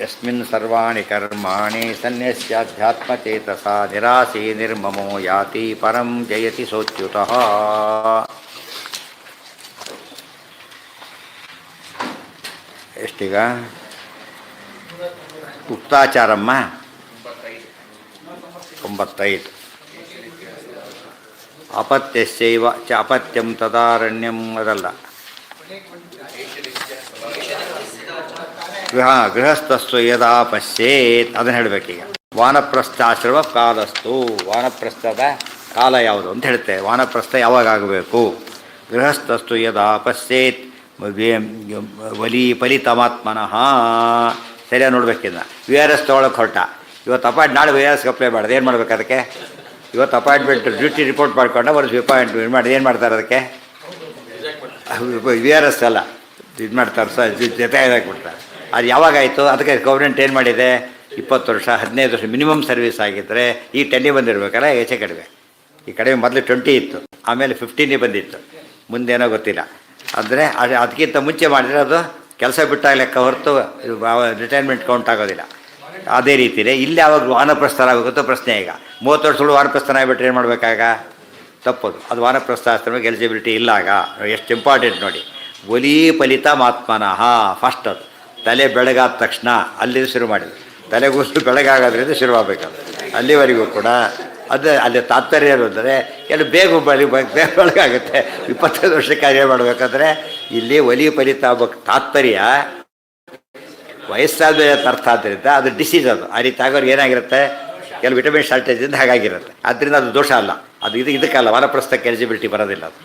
ಯಸ್ಮಿನ್ ಸರ್ವಾಣಿ ಕರ್ಮಾಣಿ ಸನ್ಯಸ್ಯಾಧ್ಯಾತ್ಮಚೇತಸಾ ನಿರಾಸೀ ನಿರ್ಮಮೋ ಯಾತಿ ಪರಂ ಜಯತಿ ಸೋಚ್ಯುತಃ. ಎಷ್ಟೀಗ ಉಕ್ತಾಚಾರಮ್ಮ 95. ಅಪತ್ಯಸ್ಯೈವ ಚ ಅಪತ್ಯಂ ತದಾರಣ್ಯಂ ಅದಲ್ಲ. ಗೃಹಸ್ಥಸ್ತು ಯದಾ ಪಶ್ಯೇತ್ ಅದನ್ನು ಹೇಳಬೇಕೀಗ. ವಾನಪ್ರಸ್ಥಾಶ್ರಮ ಕಾಲಸ್ತು, ವಾನಪ್ರಸ್ಥದ ಕಾಲ ಯಾವುದು ಅಂತ ಹೇಳ್ತೇವೆ. ವಾನಪ್ರಸ್ಥ ಯಾವಾಗ ಆಗಬೇಕು? ಗೃಹಸ್ಥಸ್ತು ಯದಾ ಪಶ್ಯೇತ್ ಫಲಿತಮಾತ್ಮನಃ. ಸರಿಯಾಗಿ ನೋಡ್ಬೇಕಿನ್ನ. VRS ತೊಗೊಳಕ್ಕೆ ಹೊರಟ, ಇವತ್ತು ಅಪಾಯಿಂಟ್ ನಾಳೆ VRS ಅಪ್ಲೈ ಮಾಡೋದು. ಏನು ಮಾಡ್ಬೇಕು ಅದಕ್ಕೆ? ಇವತ್ತು ಅಪಾಯಿಂಟ್ಮೆಂಟ್ ಡ್ಯೂಟಿ ರಿಪೋರ್ಟ್ ಮಾಡ್ಕೊಂಡು ಒಂದು ಅಪಾಯಿಂಟ್ಮೆಂಟ್ ಮಾಡಿ ಏನು ಮಾಡ್ತಾರೆ ಅದಕ್ಕೆ? VRS ಅಲ್ಲ ಇದು ಮಾಡ್ತಾರೆ ಜೊತೆ ಹಾಕಿಬಿಡ್ತಾರೆ. ಅದು ಯಾವಾಗಾಯಿತು? ಅದಕ್ಕೆ ಗೌರ್ಮೆಂಟ್ ಏನು ಮಾಡಿದೆ? 20 ವರ್ಷ 15 ವರ್ಷ ಮಿನಿಮಮ್ ಸರ್ವಿಸ್ ಆಗಿದ್ದರೆ ಈ 10 ಬಂದಿರಬೇಕಲ್ಲ, ಹೆಚ್ಚೆ ಕಡಿಮೆ. ಈ ಕಡಿಮೆ ಮೊದಲು 20 ಇತ್ತು, ಆಮೇಲೆ 15 ಬಂದಿತ್ತು, ಮುಂದೇನೋ ಗೊತ್ತಿಲ್ಲ. ಅಂದರೆ ಅದಕ್ಕಿಂತ ಮುಂಚೆ ಮಾಡಿದರೆ ಅದು ಕೆಲಸ ಬಿಟ್ಟಾಗ ಲೆಕ್ಕ ಹೊರತು ರಿಟೈರ್ಮೆಂಟ್ ಕೌಂಟ್ ಆಗೋದಿಲ್ಲ. ಅದೇ ರೀತಿಯೇ ಇಲ್ಲಿ ಯಾವಾಗ ವಾನಪ್ರಸ್ಥರಾಗಬೇಕಂತ ಪ್ರಶ್ನೆ. ಈಗ 30 ವರ್ಷಗಳು ವಾನಪ್ರಸ್ಥನ ಆಗಿಬಿಟ್ರೆ ಏನು ಮಾಡಬೇಕಾಗ? ತಪ್ಪದು. ಅದು ವಾನಪ್ರಸ್ಥಾಶ್ರಮಕ್ಕೆ ಎಲಿಜಿಬಿಲಿಟಿ ಇಲ್ಲ. ಆಗ ಎಷ್ಟು ಇಂಪಾರ್ಟೆಂಟ್ ನೋಡಿ. ಫಲಿತಮಾತ್ಮನಃ ಫಸ್ಟ್. ಅದು ತಲೆ ಬೆಳಗಾದ ತಕ್ಷಣ ಅಲ್ಲಿಂದ ಶುರು ಮಾಡಿದ್ರು. ತಲೆಗೂಸು ಬೆಳಗಾಗೋದ್ರಿಂದ ಶುರುವಾಗಬೇಕದು. ಅಲ್ಲಿವರೆಗೂ ಕೂಡ ಅದು ಅಲ್ಲಿ ತಾತ್ಪರ್ಯ ಇರೋದಂದರೆ ಬೇಗ ಬೆಳಗಾಗುತ್ತೆ. 25 ವರ್ಷಕ್ಕೆ ಕಾರ್ಯ ಮಾಡಬೇಕಾದ್ರೆ ಇಲ್ಲಿ ಫಲಿತ ಆಗ್ಬೇಕು. ತಾತ್ಪರ್ಯ ವಯಸ್ಸಾದ ಅರ್ಥ ಆದ್ದರಿಂದ ಅದು ಡಿಸೀಸ್. ಅದು ಆ ರೀತಿ ಆಗೋರಿಗೆ ಏನಾಗಿರುತ್ತೆ? ಕೆಲವು ವಿಟಮಿನ್ ಶಾರ್ಟೇಜಿಂದ ಹಾಗಾಗಿರುತ್ತೆ. ಆದ್ದರಿಂದ ಅದು ದೋಷ ಅಲ್ಲ. ಅದು ಇದಕ್ಕಲ್ಲ, ವಾನಪ್ರಸ್ಥಕ್ಕೆ ಎಲಿಜಿಬಿಲಿಟಿ ಬರೋದಿಲ್ಲ ಅದು.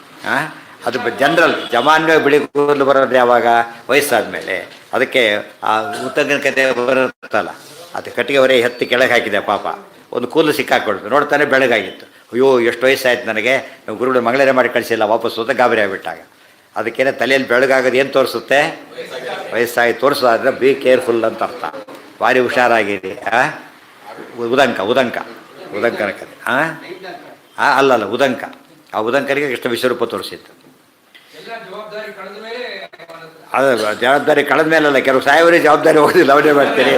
ಅದು ಜನರಲ್ ಜಮಾನ್ಯ ಬಿಳಿ ಕೂದಲು ಬರೋದು ಯಾವಾಗ? ವಯಸ್ಸಾದ ಮೇಲೆ. ಅದಕ್ಕೆ ಆ ಉತ್ತಂಗನ ಕತೆ ಬರುತ್ತಲ್ಲ, ಅದು ಕಟ್ಟಿಗೆ ಹೊರೆ ಎತ್ತಿ ಕೆಳಗೆ ಹಾಕಿದೆ ಪಾಪ. ಒಂದು ಕೂದಲು ಸಿಕ್ಕಾಕೊಡ್ತು, ನೋಡ್ತಾನೆ ಬೆಳಗಾಗಿತ್ತು. ಅಯ್ಯೋ ಎಷ್ಟು ವಯಸ್ಸಾಯ್ತು ನನಗೆ, ನಾವು ಗುರುಗಳು ಮಂಗಳೇ ಮಾಡಿ ಕಳಿಸಿಲ್ಲ ವಾಪಸ್ ಅಂತ ಗಾಬರಿ ಆಗಿಬಿಟ್ಟಾಗ. ಅದಕ್ಕೇನೆ ತಲೆಯಲ್ಲಿ ಬೆಳಗಾಗೋದು ಏನು ತೋರಿಸುತ್ತೆ? ವಯಸ್ಸಾಗಿ ತೋರಿಸೋದಾದ್ರೆ ಬಿ ಕೇರ್ಫುಲ್ ಅಂತ ಅರ್ಥ. ಭಾರಿ ಹುಷಾರಾಗಿರಿ. ಉದಂಕನ ಕತೆ ಅಲ್ಲಲ್ಲ ಉದಂಕ. ಆ ಉದಂಕನಿಗೆ ಕೃಷ್ಣ ವಿಶ್ವರೂಪ ತೋರಿಸಿತ್ತು. ಅದು ಜವಾಬ್ದಾರಿ ಕಳೆದ ಮೇಲಲ್ಲ. ಕೆಲವು ಸಾಯವರೇ ಜವಾಬ್ದಾರಿ ಹೋಗೋದಿಲ್ಲ, ಅವನೇ ಮಾಡ್ತೀರಿ.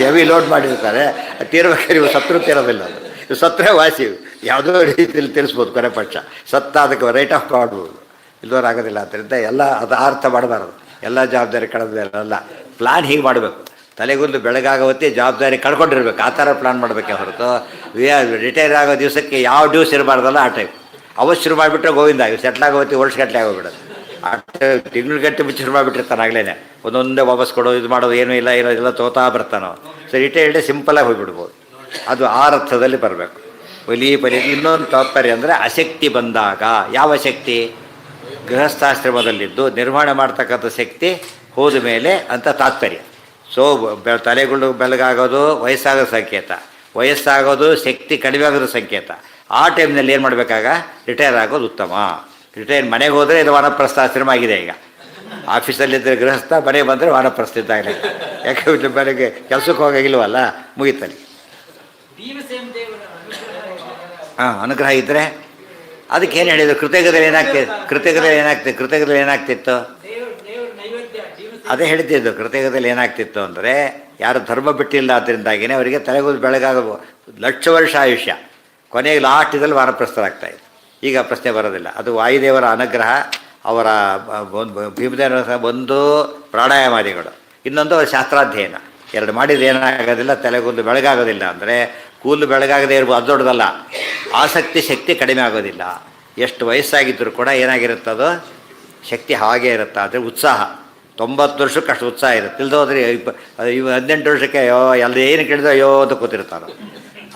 ಹೆವಿ ಲೋಡ್ ಮಾಡಿರ್ತಾರೆ. ತೀರ್ಬೇಕಾದ್ರೆ ಇವು ಸತ್ರು ತೀರೋದಿಲ್ಲ. ಅದು ಇವು ಸತ್ತರೆ ವಾಸಿ, ಯಾವುದೋ ರೀತಿಯಲ್ಲಿ ತಿಳಿಸ್ಬೋದು. ಕೊನೆ ಪಕ್ಷ ಸತ್ತ ಅದಕ್ಕೆ ರೈಟ್ ಆಫ್ ಮಾಡ್ಬೋದು, ಇಲ್ಲದವ್ರು ಆಗೋದಿಲ್ಲ. ಆದ್ದರಿಂದ ಎಲ್ಲ ಅದು ಅರ್ಥ ಮಾಡಬಾರ್ದು. ಎಲ್ಲ ಜವಾಬ್ದಾರಿ ಕಳೆದ ಮೇಲಲ್ಲ. ಪ್ಲಾನ್ ಹೀಗೆ ಮಾಡಬೇಕು. ತಲೆಗುಂದು ಬೆಳಗಾಗವತ್ತಿ ಜವಾಬ್ದಾರಿ ಕಳ್ಕೊಂಡಿರ್ಬೇಕು. ಆ ಥರ ಪ್ಲಾನ್ ಮಾಡಬೇಕೆ ಹೊರತು ರಿಟೈರ್ ಆಗೋ ದಿವಸಕ್ಕೆ ಯಾವ ಡ್ಯೂಸ್ ಇರಬಾರ್ದಲ್ಲ ಆ ಟೈಪ್. ಅವತ್ತು ಶುರು ಮಾಡಿಬಿಟ್ರೆ ಗೋವಿಂದ ಸೆಟ್ಲ್ ಆಗೋತ್ತಿ ವರ್ಷಗಟ್ಟಲೆ ಆಗೋಗ್ಬಿಡೋದು. ಆ ತಿಂಗಳು ಗಂಟೆ ಮುಂಚೆ ಶುರು ಮಾಡಿಬಿಟ್ಟಿರ್ತಾನೆ ಆಗಲೇ. ಒಂದೊಂದೇ ವಾಪಸ್ ಕೊಡೋದು, ಇದು ಮಾಡೋದು ಏನೂ ಇಲ್ಲ, ಎಲ್ಲ ತೋತಾ ಬರ್ತಾನೋ. ಸೊ ರಿಟೈರ್ಡೇ ಸಿಂಪಲಾಗಿ ಹೋಗಿಬಿಡ್ಬೋದು. ಅದು ಆ ಅರ್ಥದಲ್ಲಿ ಬರಬೇಕು. ಫಲಿ ಇನ್ನೊಂದು ತಾತ್ಪರ್ಯ ಅಂದರೆ ಅಶಕ್ತಿ ಬಂದಾಗ. ಯಾವ ಶಕ್ತಿ? ಗೃಹಸ್ಥಾಶ್ರಮದಲ್ಲಿದ್ದು ನಿರ್ವಹಣೆ ಮಾಡ್ತಕ್ಕಂಥ ಶಕ್ತಿ ಹೋದ ಮೇಲೆ ಅಂತ ತಾತ್ಪರ್ಯ. ಸೊ ತಲೆಗಳು ಬೆಳಗಾಗೋದು ವಯಸ್ಸಾಗೋ ಸಂಕೇತ, ವಯಸ್ಸಾಗೋದು ಶಕ್ತಿ ಕಡಿಮೆ ಆಗೋದು ಸಂಕೇತ. ಆ ಟೈಮ್ನಲ್ಲಿ ಏನು ಮಾಡಬೇಕಾಗ? ರಿಟೈರ್ ಆಗೋದು ಉತ್ತಮ. ರಿಟೈರ್ ಮನೆಗೆ ಹೋದರೆ ಇದು ವಾನಪ್ರಸ್ಥಾಶ್ರಮ ಆಗಿದೆ. ಈಗ ಆಫೀಸಲ್ಲಿದ್ದರೆ ಗೃಹಸ್ಥ, ಮನೆಗೆ ಬಂದರೆ ವಾನಪ್ರಸ್ಥ ಇದ್ದಾಗಲೇ. ಯಾಕೆ ಬೆಳಗ್ಗೆ ಕೆಲಸಕ್ಕೆ ಹೋಗಾಗಿಲ್ವಲ್ಲ, ಮುಗಿತಾನೆ. ಅನುಗ್ರಹ ಇದ್ದರೆ ಅದಕ್ಕೇನು ಹೇಳಿದರು? ಕೃತಜ್ಞತೆಯಲ್ಲಿ ಏನಾಗ್ತಿತ್ತು? ಅದೇ ಹೇಳ್ತಿದ್ದು. ಕೃತಜ್ಞತೆಯಲ್ಲಿ ಏನಾಗ್ತಿತ್ತು ಅಂದರೆ ಯಾರು ಧರ್ಮ ಬಿಟ್ಟಿಲ್ಲ ಅದರಿಂದಾಗಿಯೇ ಅವರಿಗೆ ತಲೆಗೂದು ಬೆಳಗಾಗ ಲಕ್ಷ ವರ್ಷ ಆಯುಷ್ಯ. ಕೊನೆಗೆ ಲಾಸ್ಟದಲ್ಲಿ ವಾನಪ್ರಸ್ಥರಾಗ್ತಾಯಿತ್ತು. ಈಗ ಪ್ರಶ್ನೆ ಬರೋದಿಲ್ಲ. ಅದು ವಾಯುದೇವರ ಅನುಗ್ರಹ. ಅವರ ಭೀಮದೇವರ ಒಂದು ಪ್ರಾಣಾಯಾಮಾದಿಗಳು, ಇನ್ನೊಂದು ಅವರ ಶಾಸ್ತ್ರಾಧ್ಯಯನ. ಎರಡು ಮಾಡಿದ್ರೆ ಏನಾಗೋದಿಲ್ಲ, ತಲೆಗೂದಲು ಬೆಳಗಾಗೋದಿಲ್ಲ. ಅಂದರೆ ಕೂದಲು ಬೆಳಗಾಗದೇ ಇರ್ಬೋದು, ಅದು ದೊಡ್ಡದಲ್ಲ. ಆಸಕ್ತಿ ಶಕ್ತಿ ಕಡಿಮೆ ಆಗೋದಿಲ್ಲ. ಎಷ್ಟು ವಯಸ್ಸಾಗಿದ್ದರೂ ಕೂಡ ಏನಾಗಿರುತ್ತದೋ ಶಕ್ತಿ ಹಾಗೇ ಇರುತ್ತೆ. ಆದರೆ ಉತ್ಸಾಹ 90 ವರ್ಷಕ್ಕೆ ಅಷ್ಟು ಉತ್ಸಾಹ ಇರುತ್ತೆ. ಇಲ್ದೋದ್ರೆ 18 ವರ್ಷಕ್ಕೆ ಎಲ್ಲ ಏನು ಕೇಳಿದ್ರೆ ಅಯ್ಯೋ ಅಂತ ಕೂತಿರ್ತಾರೋ.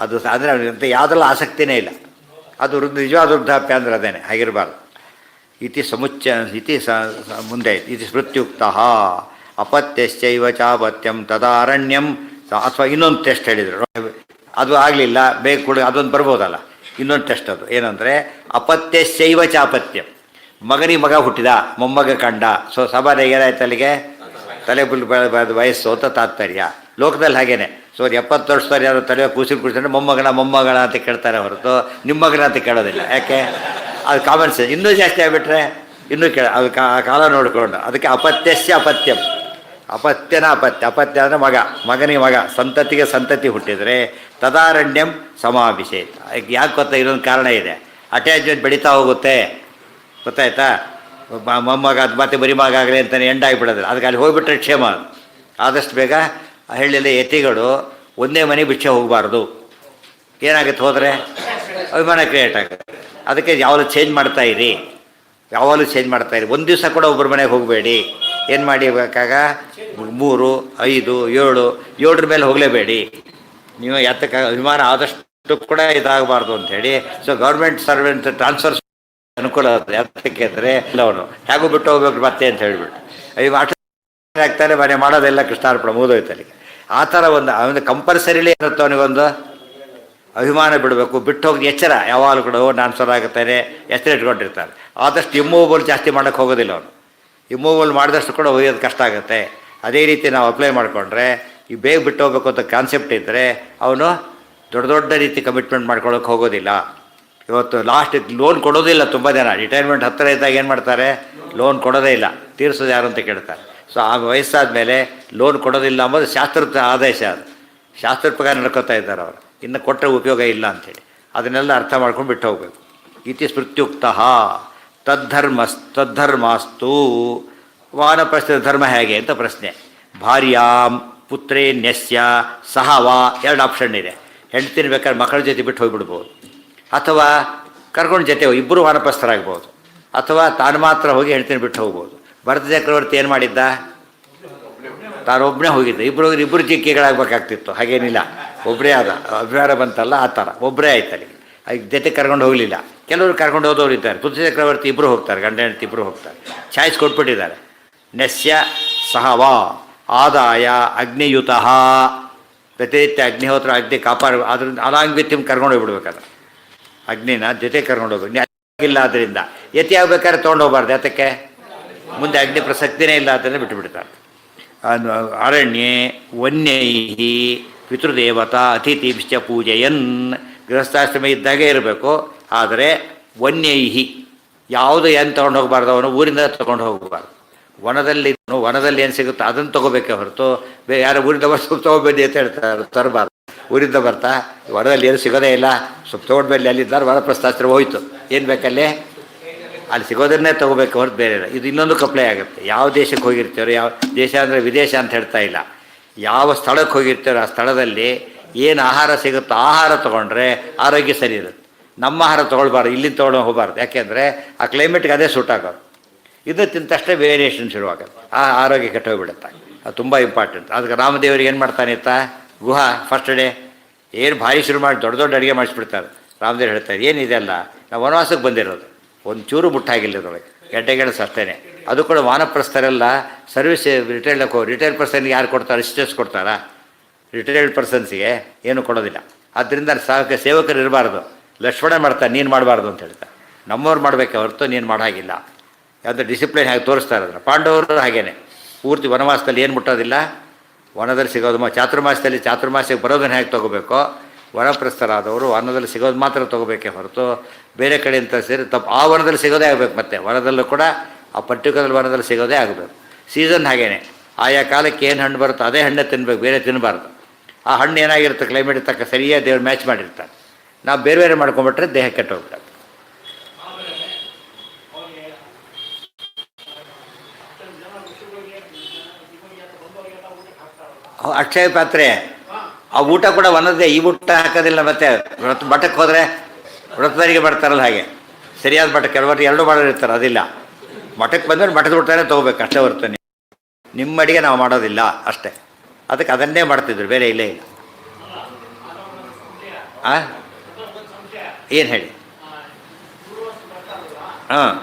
ಅದು ಅಂದರೆ ಅಂತ ಯಾವುದ್ರಲ್ಲ ಆಸಕ್ತಿನೇ ಇಲ್ಲ. ಅದು ನಿಜವಾದ ವೃದ್ಧಾಪ್ಯ ಅಂದರೆ ಅದೇನೆ, ಹಾಗಿರಬಾರ್ದು. ಮುಂದೆ ಇತಿ ಸ್ಮೃತ್ಯುಕ್ತ ಅಪತ್ಯಶ್ಚೈವ ಚಾಪತ್ಯಂ ತದಾರಣ್ಯಂ. ಅಥವಾ ಇನ್ನೊಂದು ಟೆಸ್ಟ್ ಹೇಳಿದರು, ಅದು ಆಗಲಿಲ್ಲ, ಬೇಗ ಕೂಡ ಅದೊಂದು ಬರ್ಬೋದಲ್ಲ. ಇನ್ನೊಂದು ಟೆಸ್ಟ್ ಅದು ಏನಂದರೆ ಅಪತ್ಯಶ್ಚೈವ ಚಾಪತ್ಯಂ. ಮಗ ಹುಟ್ಟಿದ, ಮೊಮ್ಮಗ ಕಂಡ. ಸೊ ಸಭಾನೆ ಏನಾಯ್ತು ಅಲ್ಲಿಗೆ? ತಲೆ ಬೆಳೆದ ವಯಸ್ಸು ಅಂತ ತಾತ್ಪರ್ಯ. ಲೋಕದಲ್ಲಿ ಹಾಗೇನೆ. ಸೊ 70 ವರ್ಷದವ್ರು ಯಾರು ತಲೆ ಕೂಸಿದ್ರೆ ಮೊಮ್ಮಗಳ ಅಂತ ಕೇಳ್ತಾರೆ ಹೊರತು ನಿಮ್ಮ ಮಗನ ಅಂತ ಕೇಳೋದಿಲ್ಲ. ಯಾಕೆ? ಅದು ಕಾಮನ್ ಸೆನ್ಸ್. ಇನ್ನೂ ಜಾಸ್ತಿ ಆಗಿಬಿಟ್ರೆ ಇನ್ನೂ ಅದು ಕಾಲ ನೋಡಿಕೊಂಡು. ಅದಕ್ಕೆ ಅಪತ್ಯಸ್ಯ ಅಪತ್ಯಂ. ಅಪತ್ಯನ ಅಪತ್ಯ, ಅಪತ್ಯ ಅಂದರೆ ಮಗ, ಮಗನಿಗೆ ಮಗ, ಸಂತತಿಗೆ ಸಂತತಿ ಹುಟ್ಟಿದರೆ ತದಾರಣ್ಯಂ ಸಮಾಭಿಷೇತ್. ಯಾಕೆ ಗೊತ್ತಾ? ಇದೊಂದು ಕಾರಣ ಇದೆ. ಅಟ್ಯಾಚ್ಮೆಂಟ್ ಬೆಳೀತಾ ಹೋಗುತ್ತೆ, ಗೊತ್ತಾಯ್ತಾ? ಮೊಮ್ಮಗ ಅದು ಮತ್ತೆ ಬರಿ ಮಗ ಆಗಲಿ ಅಂತಲೇ ಎಂಡಾಗಿಬಿಡೋದು. ಅದಕ್ಕೆ ಅಲ್ಲಿ ಹೋಗಿಬಿಟ್ರೆ ಕ್ಷೇಮ. ಆದಷ್ಟು ಬೇಗ ಹಳ್ಳಿಯಲ್ಲಿ ಯತಿಗಳು ಒಂದೇ ಮನೆ ಬಿಚ್ಚೆ ಹೋಗಬಾರ್ದು. ಏನಾಗುತ್ತೆ ಹೋದರೆ ಅಭಿಮಾನ ಕ್ರಿಯೇಟ್ ಆಗುತ್ತೆ. ಅದಕ್ಕೆ ಯಾವಾಗಲೂ ಚೇಂಜ್ ಮಾಡ್ತಾಯಿರಿ, ಯಾವಾಗಲೂ ಚೇಂಜ್ ಮಾಡ್ತಾಯಿರಿ. ಒಂದು ದಿವಸ ಕೂಡ ಒಬ್ಬರ ಮನೆಗೆ ಹೋಗಬೇಡಿ. ಏನು ಮಾಡಿ ಬೇಕಾಗ 3, 5, 7, 7 ಮೇಲೆ ಹೋಗಲೇಬೇಡಿ ನೀವು. ಯಾತಕ್ಕೆ ಅಭಿಮಾನ ಆದಷ್ಟು ಕೂಡ ಇದಾಗಬಾರ್ದು ಅಂಥೇಳಿ. ಸೊ ಗೌರ್ಮೆಂಟ್ ಸರ್ವೆಂಟ್ ಟ್ರಾನ್ಸ್ಫರ್ ಅನುಕೂಲ ಆಗುತ್ತೆ. ಯಾತಕ್ಕೆ ಅಂದರೆ ಇಲ್ಲ, ಅವನು ಹೇಗೂ ಬಿಟ್ಟು ಹೋಗ್ಬೇಕು ಮತ್ತೆ ಅಂತ ಹೇಳಿಬಿಟ್ಟು ಆಗ್ತಾರೆ, ಮನೆ ಮಾಡೋದೆಲ್ಲ ಕೃಷ್ಣಾರ್ಪಣ ಮುಗಿದೋಯ್ತಲ್ಲಿ. ಆ ಥರ ಒಂದು ಕಂಪಲ್ಸರಿಲಿ ಇರುತ್ತೆ ಅವನಿಗೊಂದು ಅಭಿಮಾನ ಬಿಡಬೇಕು. ಬಿಟ್ಟು ಹೋಗಿ ಎಚ್ಚರ ಯಾವಾಗಲೂ ಕೂಡ ಟ್ರಾನ್ಸ್ಫರ್ ಆಗುತ್ತಾನೆ ಎಚ್ಚರ ಇಟ್ಕೊಂಡಿರ್ತಾರೆ. ಆದಷ್ಟು ಇಮ್ಮೂವಲ್ ಜಾಸ್ತಿ ಮಾಡೋಕ್ಕೆ ಹೋಗೋದಿಲ್ಲ ಅವನು. ಇಮ್ಮೂವಲ್ ಮಾಡಿದಷ್ಟು ಕೂಡ ಒಯ್ಯೋದು ಕಷ್ಟ ಆಗುತ್ತೆ. ಅದೇ ರೀತಿ ನಾವು ಅಪ್ಲೈ ಮಾಡಿಕೊಂಡ್ರೆ ಈ ಬೇಗ ಬಿಟ್ಟು ಹೋಗ್ಬೇಕು ಅಂತ ಕಾನ್ಸೆಪ್ಟ್ ಇದ್ದರೆ ಅವನು ದೊಡ್ಡ ದೊಡ್ಡ ರೀತಿ ಕಮಿಟ್ಮೆಂಟ್ ಮಾಡ್ಕೊಳ್ಳೋಕೆ ಹೋಗೋದಿಲ್ಲ. ಇವತ್ತು ಲಾಸ್ಟ್ ಲೋನ್ ಕೊಡೋದಿಲ್ಲ. ತುಂಬ ಜನ ರಿಟೈರ್ಮೆಂಟ್ ಹತ್ತಿರ ಇದ್ದಾಗ ಏನು ಮಾಡ್ತಾರೆ? ಲೋನ್ ಕೊಡೋದೇ ಇಲ್ಲ, ತೀರಿಸೋದು ಯಾರು ಅಂತ ಕೇಳ್ತಾರೆ. ಸೊ ಆ ವಯಸ್ಸಾದ ಮೇಲೆ ಲೋನ್ ಕೊಡೋದಿಲ್ಲ ಅಂಬೋದು ಶಾಸ್ತ್ರದ ಆದೇಶ. ಅದು ಶಾಸ್ತ್ರದ ಪ್ರಕಾರ ನಡ್ಕೋತಾ ಇದ್ದಾರೆ ಅವರು. ಇನ್ನು ಕೊಟ್ಟರೆ ಉಪಯೋಗ ಇಲ್ಲ ಅಂಥೇಳಿ ಅದನ್ನೆಲ್ಲ ಅರ್ಥ ಮಾಡ್ಕೊಂಡು ಬಿಟ್ಟು ಹೋಗಬೇಕು. ಇತಿ ಸ್ಮೃತ್ಯುಕ್ತ ತದ್ಧರ್ಮಾಸ್ತು. ವಾನಪ್ರಸ್ಥದ ಧರ್ಮ ಹೇಗೆ ಅಂತ ಪ್ರಶ್ನೆ. ಭಾರ್ಯಾಂ ಪುತ್ರೇ ನ್ಯಸ್ಯ ಸಹವಾ 2 ಆಪ್ಷನ್ ಇದೆ. ಹೆಂಡ್ತಿನ ಬೇಕಾದ್ರೆ ಮಕ್ಕಳ ಜೊತೆ ಬಿಟ್ಟು ಹೋಗಿಬಿಡ್ಬೋದು, ಅಥವಾ ಕರ್ಕೊಂಡು ಜೊತೆ ಇಬ್ಬರು ವಾನಪ್ರಸ್ಥರಾಗ್ಬೋದು, ಅಥವಾ ತಾನು ಮಾತ್ರ ಹೋಗಿ ಹೆಂಡ್ತಿನ ಬಿಟ್ಟು ಹೋಗ್ಬೋದು. ಭರತ ಚಕ್ರವರ್ತಿ ಏನು ಮಾಡಿದ್ದ? ತಾನೊಬ್ಬನೇ ಹೋಗಿದ್ದ. ಇಬ್ಬರು ಜಿಕ್ಕಿಗಳಾಗಬೇಕಾಗ್ತಿತ್ತು. ಹಾಗೇನಿಲ್ಲ, ಒಬ್ಬರೇ ಆದ. ಅಭಿಮಾನ ಬಂತಲ್ಲ ಆ ಥರ ಒಬ್ಬರೇ ಆಯ್ತು. ಅಲ್ಲಿಗೆ ಜೊತೆ ಕರ್ಕೊಂಡು ಹೋಗಲಿಲ್ಲ. ಕೆಲವರು ಕರ್ಕೊಂಡು ಹೋದವರು ಇದ್ದಾರೆ. ಪುತ್ರ ಚಕ್ರವರ್ತಿ ಇಬ್ಬರು ಹೋಗ್ತಾರೆ, ಗಂಡ ಹೆಂಡತಿ ಇಬ್ಬರು ಹೋಗ್ತಾರೆ. ಚಾಯ್ಸ್ ಕೊಟ್ಬಿಟ್ಟಿದ್ದಾರೆ. ನಸ್ಯ ಸಹವಾ ಆದಾಯ ಅಗ್ನಿಯುತಃ. ಪ್ರತಿನಿತ್ಯ ಅಗ್ನಿಹೋತ್ರ ಅಗ್ನಿ ಕಾಪಾಡ ಅದ್ರಿಂದ ಅನಾಂಗ್ವಿತ್ಯಂ ಕರ್ಕೊಂಡು ಹೋಗ್ಬಿಡ್ಬೇಕಾದ್ರೆ ಅಗ್ನಿನ ಜೊತೆ ಕರ್ಕೊಂಡು ಹೋಗ್ಬೇಕು. ಇಲ್ಲ ಆದ್ದರಿಂದ ಯತಿ ಆಗ್ಬೇಕಾದ್ರೆ ತೊಗೊಂಡು ಹೋಗ್ಬಾರ್ದು. ಯಾತಕ್ಕೆ? ಮುಂದೆ ಅಗ್ನಿ ಪ್ರಸಕ್ತಿನೇ ಇಲ್ಲ ಅಂತಂದರೆ ಬಿಟ್ಟುಬಿಡ್ತಾರೆ. ಅರಣ್ಯೇ ವನ್ಯೈಹಿ ಪಿತೃದೇವತಾ ಅತಿಥಿಶ್ಚ ಪೂಜೆಯನ್. ಗೃಹಸ್ಥಾಶ್ರಮ ಇದ್ದಾಗೆ ಇರಬೇಕು. ಆದರೆ ವನ್ಯೈಹಿ ಯಾವುದು ಏನು ತೊಗೊಂಡು ಹೋಗಬಾರ್ದು, ಅವನು ಊರಿಂದ ತೊಗೊಂಡು ಹೋಗಬಾರ್ದು. ವನದಲ್ಲಿ ಏನು ಸಿಗುತ್ತೋ ಅದನ್ನು ತೊಗೋಬೇಕೇ ಹೊರತು ಯಾರು ಊರಿಂದ ಬರ್ಸು ತೊಗೋಬೇಡಿ ಅಂತ ಹೇಳ್ತಾರೆ, ತರಬಾರ್ದು. ಊರಿಂದ ಬರ್ತಾ ವನದಲ್ಲಿ ಏನು ಸಿಗೋದೇ ಇಲ್ಲ, ಸ್ವಲ್ಪ ತೊಗೊಂಡ್ಮೇಲೆ ಅಲ್ಲಿದ್ದಾರೆ ವನಪ್ರಸ್ಥಾಶ್ರಮ ಹೋಯ್ತು. ಏನು ಬೇಕಲ್ಲಿ ಅಲ್ಲಿ ಸಿಗೋದನ್ನೇ ತೊಗೋಬೇಕು ಹೊರತು ಬೇರೆ ಇಲ್ಲ. ಇದು ಇನ್ನೊಂದು ಕಪ್ಲೈ ಆಗುತ್ತೆ. ಯಾವ ದೇಶಕ್ಕೆ ಹೋಗಿರ್ತೀರೋ, ಯಾವ ದೇಶ ಅಂದರೆ ವಿದೇಶ ಅಂತ ಹೇಳ್ತಾ ಇಲ್ಲ, ಯಾವ ಸ್ಥಳಕ್ಕೆ ಹೋಗಿರ್ತೀರೋ ಆ ಸ್ಥಳದಲ್ಲಿ ಏನು ಆಹಾರ ಸಿಗುತ್ತೋ ಆಹಾರ ತೊಗೊಂಡ್ರೆ ಆರೋಗ್ಯ ಸರಿ ಇರುತ್ತೆ. ನಮ್ಮ ಆಹಾರ ತೊಗೊಳ್ಬಾರ್ದು, ಇಲ್ಲಿಂದ ತೊಗೊಂಡು ಹೋಗಬಾರ್ದು. ಯಾಕೆಂದರೆ ಆ ಕ್ಲೈಮೇಟ್ಗೆ ಅದೇ ಸೂಟ್ ಆಗೋದು. ಇದು ತಿಂತಷ್ಟೇ ವೇರಿಯೇಷನ್ ಶುರುವಾಗುತ್ತೆ, ಆ ಆರೋಗ್ಯ ಕೆಟ್ಟೋಗ್ಬಿಡುತ್ತೆ. ಅದು ತುಂಬ ಇಂಪಾರ್ಟೆಂಟ್. ಅದಕ್ಕೆ ರಾಮದೇವರಿಗೆ ಏನು ಮಾಡ್ತಾನೆ ಇತ್ತ ಗುಹಾ ಫಸ್ಟ್ ಡೇ ಏನು ಭಾರಿ ಶುರು ಮಾಡಿ ದೊಡ್ಡ ದೊಡ್ಡ ಅಡುಗೆ ಮಾಡಿಸ್ಬಿಡ್ತಾರೆ. ರಾಮದೇವ್ರು ಹೇಳ್ತಾರೆ ಏನಿದೆ ಅಲ್ಲ, ನಾವು ವನವಾಸಕ್ಕೆ ಬಂದಿರೋದು, ಒಂದು ಚೂರು ಮುಟ್ಟಾಗಿಲ್ಲ ಇದರೊಳಗೆ, ಗೆಡ್ಡೆಗೆಣಸು ಅಷ್ಟೇ. ಅದು ಕೂಡ ವಾನಪ್ರಸ್ಥರೆಲ್ಲ ಸರ್ವಿಸ್ ರಿಟೈರ್ಡ್ ಪರ್ಸನ್ಗೆ ಯಾರು ಕೊಡ್ತಾರೆ? ಅಸಿಸ್ಟೆನ್ಸ್ ಕೊಡ್ತಾರಾ? ರಿಟೈರ್ಡ್ ಪರ್ಸನ್ಸಿಗೆ ಏನು ಕೊಡೋದಿಲ್ಲ. ಆದ್ದರಿಂದ ಸೇವಕರು ಇರಬಾರ್ದು. ಲಕ್ಷ್ಮಣ ಮಾಡ್ತಾರೆ, ನೀನು ಮಾಡಬಾರ್ದು ಅಂತ ಹೇಳ್ತಾರೆ. ನಮ್ಮವ್ರು ಮಾಡಬೇಕೆ ಹೊರತು ನೀನು ಮಾಡೋ ಹಾಗಿಲ್ಲ. ಯಾವುದೋ ಡಿಸಿಪ್ಲಿನ್ ಹಾಗೆ ತೋರಿಸ್ತಾರೆ ಅದನ್ನು. ಪಾಂಡವರು ಹಾಗೇನೆ ಪೂರ್ತಿ ವನವಾಸದಲ್ಲಿ ಏನು ಮುಟ್ಟೋದಿಲ್ಲ, ವನದಲ್ಲಿ ಸಿಗೋದು. ಚಾತುರ್ಮಾಸ್ಯಕ್ಕೆ ಬರೋದನ್ನು ಹೇಗೆ ತೊಗೋಬೇಕೋ, ವನಪ್ರಸ್ಥರಾದವರು ವನದಲ್ಲಿ ಸಿಗೋದು ಮಾತ್ರ ತೊಗೋಬೇಕೇ ಹೊರತು ಬೇರೆ ಕಡೆಯಿಂದ ಸೇರಿ ತಪ್ಪು. ಆ ವನದಲ್ಲಿ ಸಿಗೋದೇ ಆಗಬೇಕು. ಮತ್ತು ವನದಲ್ಲೂ ಕೂಡ ಆ ಪರ್ಟಿಕ್ಯುಲರ್ ವನದಲ್ಲಿ ಸಿಗೋದೇ ಆಗಬೇಕು. ಸೀಸನ್ ಹಾಗೇನೆ, ಆಯಾ ಕಾಲಕ್ಕೆ ಏನು ಹಣ್ಣು ಬರುತ್ತೋ ಅದೇ ಹಣ್ಣೇ ತಿನ್ನಬೇಕು, ಬೇರೆ ತಿನ್ನಬಾರ್ದು. ಆ ಹಣ್ಣು ಏನಾಗಿರುತ್ತೆ ಕ್ಲೈಮೇಟ್ ತಕ್ಕ ಸರಿಯಾಗಿ ದೇವ್ರು ಮ್ಯಾಚ್ ಮಾಡಿರ್ತಾರೆ. ನಾವು ಬೇರೆ ಬೇರೆ ಮಾಡ್ಕೊಂಬಿಟ್ರೆ ದೇಹ ಕೆಟ್ಟೋಗ್ಬಿಡ್ತಾರೆ. ಅಕ್ಷಯ ಪಾತ್ರೆ ಆ ಊಟ ಕೂಡ ಒಂದದೇ. ಈ ಊಟ ಹಾಕೋದಿಲ್ಲ. ಮತ್ತು ಮಠಕ್ಕೆ ಹೋದರೆ ವ್ರತದಾರಿಗೆ ಬರ್ತಾರಲ್ಲ ಹಾಗೆ ಸರಿಯಾದ ಮಠ, ಕೆಲವರು 2 ಮಾಡೋರಿರ್ತಾರೆ, ಅದಿಲ್ಲ. ಮಠಕ್ಕೆ ಬಂದರೆ ಮಠದ ಊಟನೇ ತೊಗೋಬೇಕು ಅಷ್ಟೇ ಹೊರತು ನಿಮ್ಮ ಅಡಿಗೆ ನಾವು ಮಾಡೋದಿಲ್ಲ ಅಷ್ಟೇ. ಅದಕ್ಕೆ ಅದನ್ನೇ ಮಾಡ್ತಿದ್ರು, ಬೇರೆ ಇಲ್ಲೇ ಇಲ್ಲ. ಏನು ಹೇಳಿ? ಹಾಂ